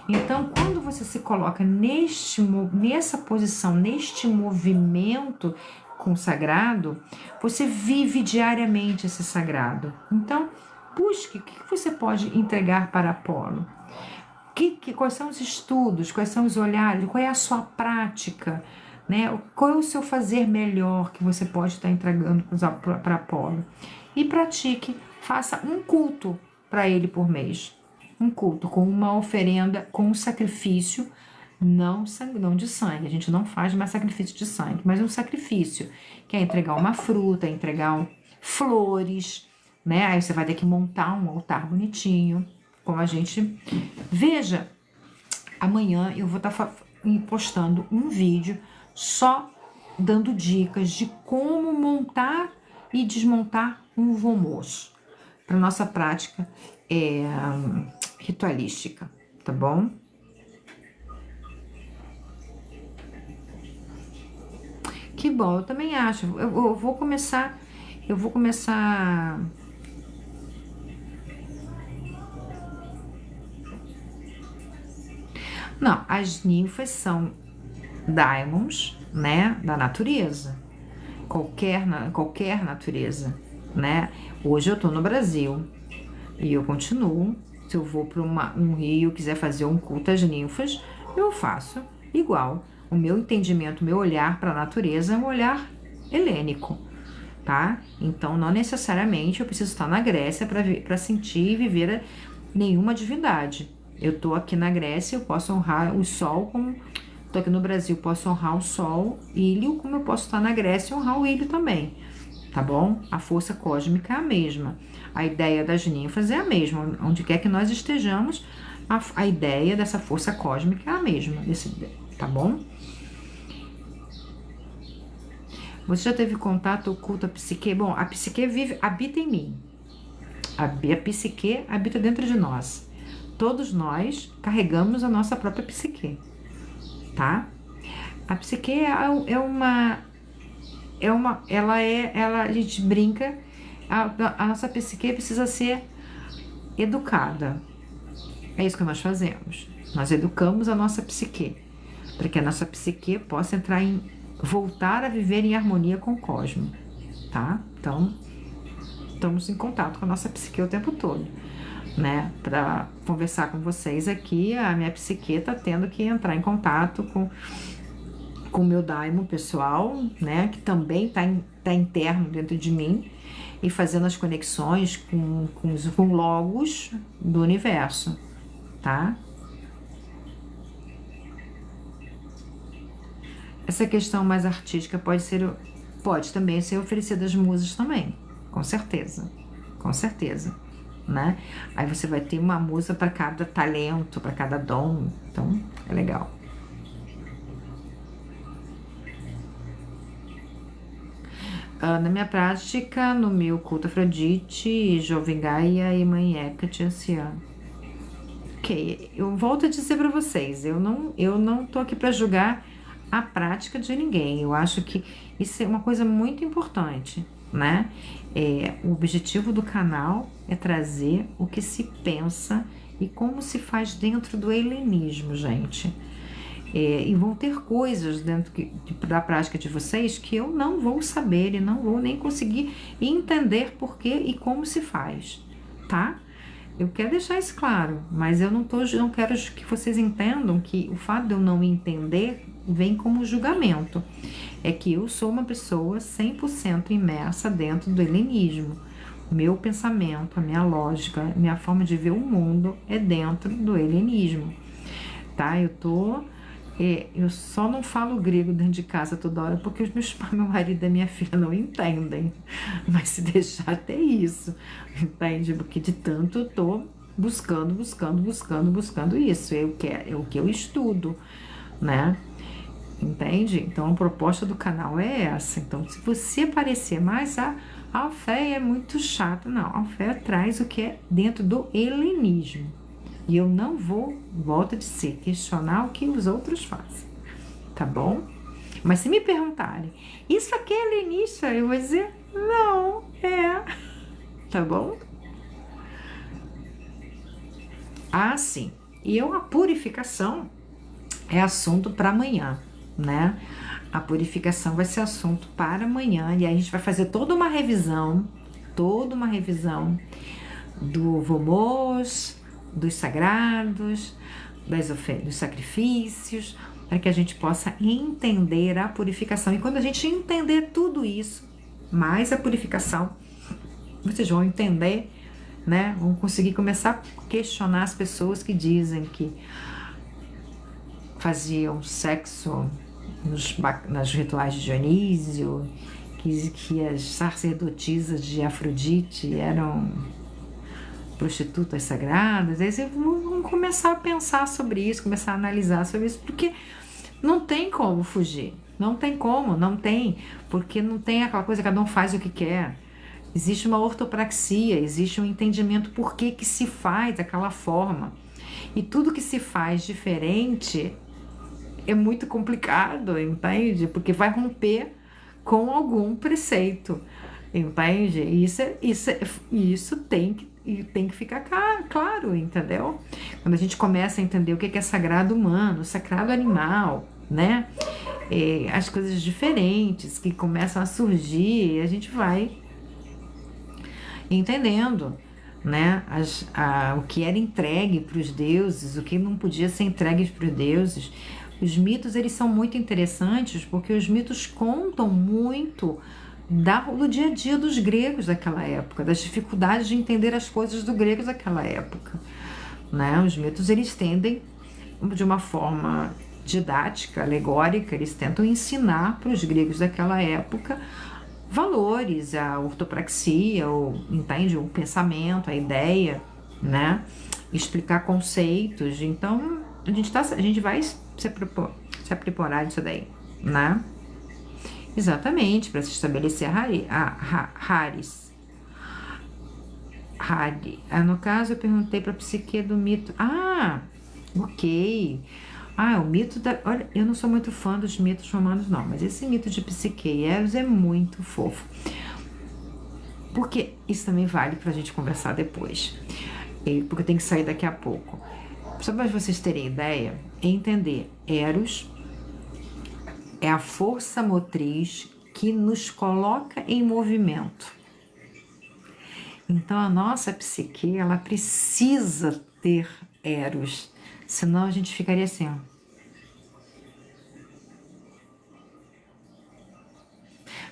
Então, quando você se coloca nessa posição, neste movimento com o sagrado, você vive diariamente esse sagrado. Então, busque o que você pode entregar para Apolo. Quais são os estudos, quais são os olhares, qual é a sua prática, né? Qual é o seu fazer melhor que você pode estar entregando para Apolo? E pratique, faça um culto para ele por mês. Um culto com uma oferenda, com um sacrifício, não de sangue. A gente não faz mais sacrifício de sangue, mas um sacrifício, que é entregar uma fruta, entregar flores, né? Aí você vai ter que montar um altar bonitinho, como a gente... Veja, amanhã eu vou estar postando um vídeo só dando dicas de como montar e desmontar um almoço para nossa prática ritualística, tá bom? Que bom, eu também acho. Eu vou começar. Não, as ninfas são daimons, né, da natureza. Qualquer natureza, né? Hoje eu tô no Brasil e eu continuo. Se eu vou para um rio, quiser fazer um culto às ninfas, eu faço igual. O meu entendimento, o meu olhar para a natureza é um olhar helênico, tá? Então, não necessariamente eu preciso estar na Grécia para sentir e viver nenhuma divindade. Eu tô aqui na Grécia, eu posso honrar o sol como... Tô aqui no Brasil, posso honrar o sol, Ílio, como eu posso estar na Grécia e honrar o Ílio também, tá bom? A força cósmica é a mesma. A ideia das ninfas é a mesma. Onde quer que nós estejamos, a ideia dessa força cósmica é a mesma, tá bom? Você já teve contato oculto à psique? Bom, a psique habita em mim. A psique habita dentro de nós. Todos nós carregamos a nossa própria psique, tá? A psique a gente brinca, a nossa psique precisa ser educada. É isso que nós fazemos. Nós educamos a nossa psique, para que a nossa psique possa voltar a viver em harmonia com o cosmos, tá? Então, estamos em contato com a nossa psique o tempo todo, né? Para conversar com vocês aqui, a minha psique tá tendo que entrar em contato com o meu daimon pessoal, né? Que também tá interno dentro de mim e fazendo as conexões com logos do universo, tá? Essa questão mais artística pode também ser oferecida às musas também, com certeza, né? Aí você vai ter uma musa para cada talento, para cada dom, então é legal. Na minha prática, no meu culto Afrodite, Jovem Gaia e Mãe Hecate anciã. Ok, eu volto a dizer para vocês, eu não tô aqui para julgar a prática de ninguém. Eu acho que isso é uma coisa muito importante, né? O objetivo do canal é trazer o que se pensa e como se faz dentro do helenismo, gente. E vão ter coisas dentro da prática de vocês que eu não vou saber e não vou nem conseguir entender por que e como se faz, tá? Eu quero deixar isso claro, mas eu não quero que vocês entendam que o fato de eu não entender vem como julgamento. É que eu sou uma pessoa 100% imersa dentro do helenismo. Meu pensamento, a minha lógica, a minha forma de ver o mundo é dentro do helenismo, tá? Eu só não falo grego dentro de casa toda hora porque meu marido e minha filha não entendem. Mas se deixar até isso, entende? Porque de tanto eu tô buscando isso. É o que eu estudo, né? Entende? Então a proposta do canal é essa. Então, se você parecer mais a fé é muito chata, não. A fé traz o que é dentro do helenismo. E eu não vou, volto a dizer, questionar o que os outros fazem, tá bom? Mas se me perguntarem, isso aqui é helenista? Eu vou dizer, não, tá bom? Ah, sim. E a purificação é assunto para amanhã, né? A purificação vai ser assunto para amanhã. E aí a gente vai fazer toda uma revisão do Vomos, dos sagrados, dos sacrifícios, para que a gente possa entender a purificação. E quando a gente entender tudo isso, mais a purificação, vocês vão entender, né? Vão conseguir começar a questionar as pessoas que dizem que faziam sexo nos rituais de Dionísio, que as sacerdotisas de Afrodite eram prostitutas sagradas. Aí vocês vão começar a pensar sobre isso, começar a analisar sobre isso, porque não tem como fugir, não tem, porque não tem aquela coisa que cada um faz o que quer. Existe uma ortopraxia, existe um entendimento por que se faz daquela forma. E tudo que se faz diferente é muito complicado, entende? Porque vai romper com algum preceito, entende? Isso tem que ficar claro, entendeu? Quando a gente começa a entender o que é sagrado humano, sagrado animal, né? As coisas diferentes que começam a surgir, a gente vai entendendo, né? O que era entregue para os deuses, o que não podia ser entregue para os deuses. Os mitos, eles são muito interessantes porque os mitos contam muito do dia a dia dos gregos daquela época, das dificuldades de entender as coisas dos gregos daquela época, né? Os mitos, eles tendem, de uma forma didática, alegórica, eles tentam ensinar para os gregos daquela época valores, a ortopraxia, entende? O pensamento, a ideia, né? Explicar conceitos. Então, a gente vai se aprimorar disso daí, né? Exatamente, para se estabelecer Haris. No caso, eu perguntei para a psique do mito. Ok. O mito da... Olha, eu não sou muito fã dos mitos romanos, não, mas esse mito de Psique e Eros é muito fofo. Porque isso também vale para a gente conversar depois. Porque eu tenho que sair daqui a pouco. Só para vocês terem ideia, entender, Eros é a força motriz que nos coloca em movimento. Então a nossa psique, ela precisa ter Eros, senão a gente ficaria assim, ó.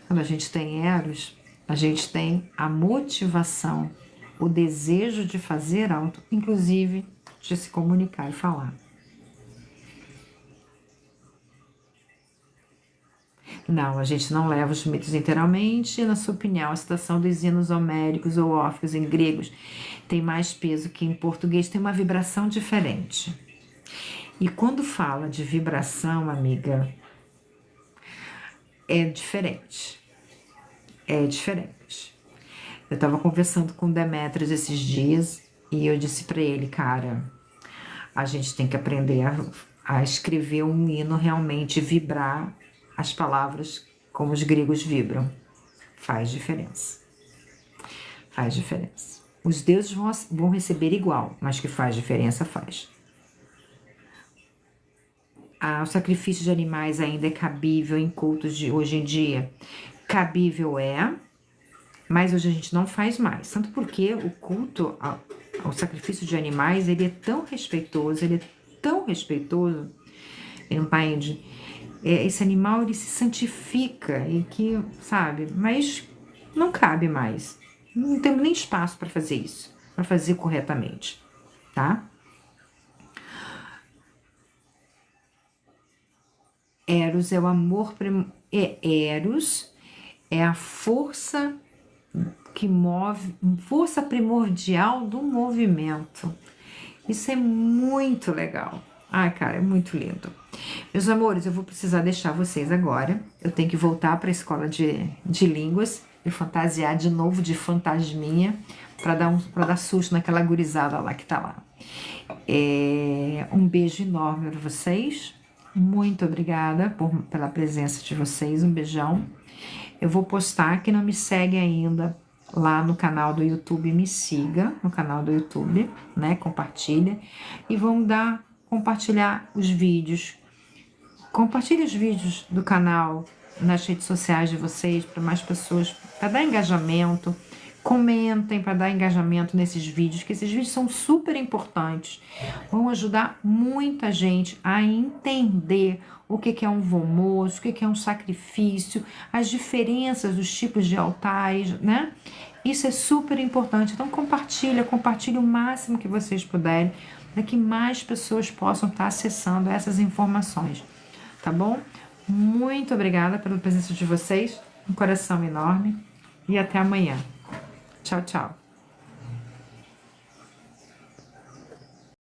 Quando a gente tem Eros, a gente tem a motivação, o desejo de fazer algo, inclusive de se comunicar e falar. Não, a gente não leva os mitos inteiramente. Na sua opinião, a citação dos hinos homéricos ou órficos em gregos tem mais peso que em português, tem uma vibração diferente. E quando fala de vibração, amiga, é diferente. É diferente. Eu estava conversando com o Demetrios esses dias e eu disse para ele, cara, a gente tem que aprender a escrever um hino realmente, vibrar as palavras como os gregos vibram. Faz diferença. Faz diferença. Os deuses vão receber igual, mas que faz diferença, faz. O sacrifício de animais ainda é cabível em cultos de hoje em dia? Cabível é, mas hoje a gente não faz mais. Tanto porque o culto ao sacrifício de animais, ele é tão respeitoso, entende? Esse animal, ele se santifica e que, sabe, mas não cabe mais. Não temos nem espaço para fazer isso, para fazer corretamente, tá? Eros é o amor, Eros é a força que move, força primordial do movimento. Isso é muito legal. Ai, cara, é muito lindo. Meus amores, eu vou precisar deixar vocês agora. Eu tenho que voltar para a escola de línguas e fantasiar de novo de fantasminha para dar susto naquela gurizada lá que tá lá. Um beijo enorme para vocês. Muito obrigada pela presença de vocês. Um beijão. Eu vou postar, quem não me segue ainda, lá no canal do YouTube, me siga no canal do YouTube, né? Compartilha. E vamos compartilhar os vídeos. Compartilhe os vídeos do canal nas redes sociais de vocês, para mais pessoas, para dar engajamento. Comentem para dar engajamento nesses vídeos, que esses vídeos são super importantes. Vão ajudar muita gente a entender o que é um almoço, o que é um sacrifício, as diferenças dos tipos de altares, né? Isso é super importante. Então compartilhe o máximo que vocês puderem, para que mais pessoas possam estar acessando essas informações, tá bom? Muito obrigada pela presença de vocês, um coração enorme e até amanhã. Tchau, tchau.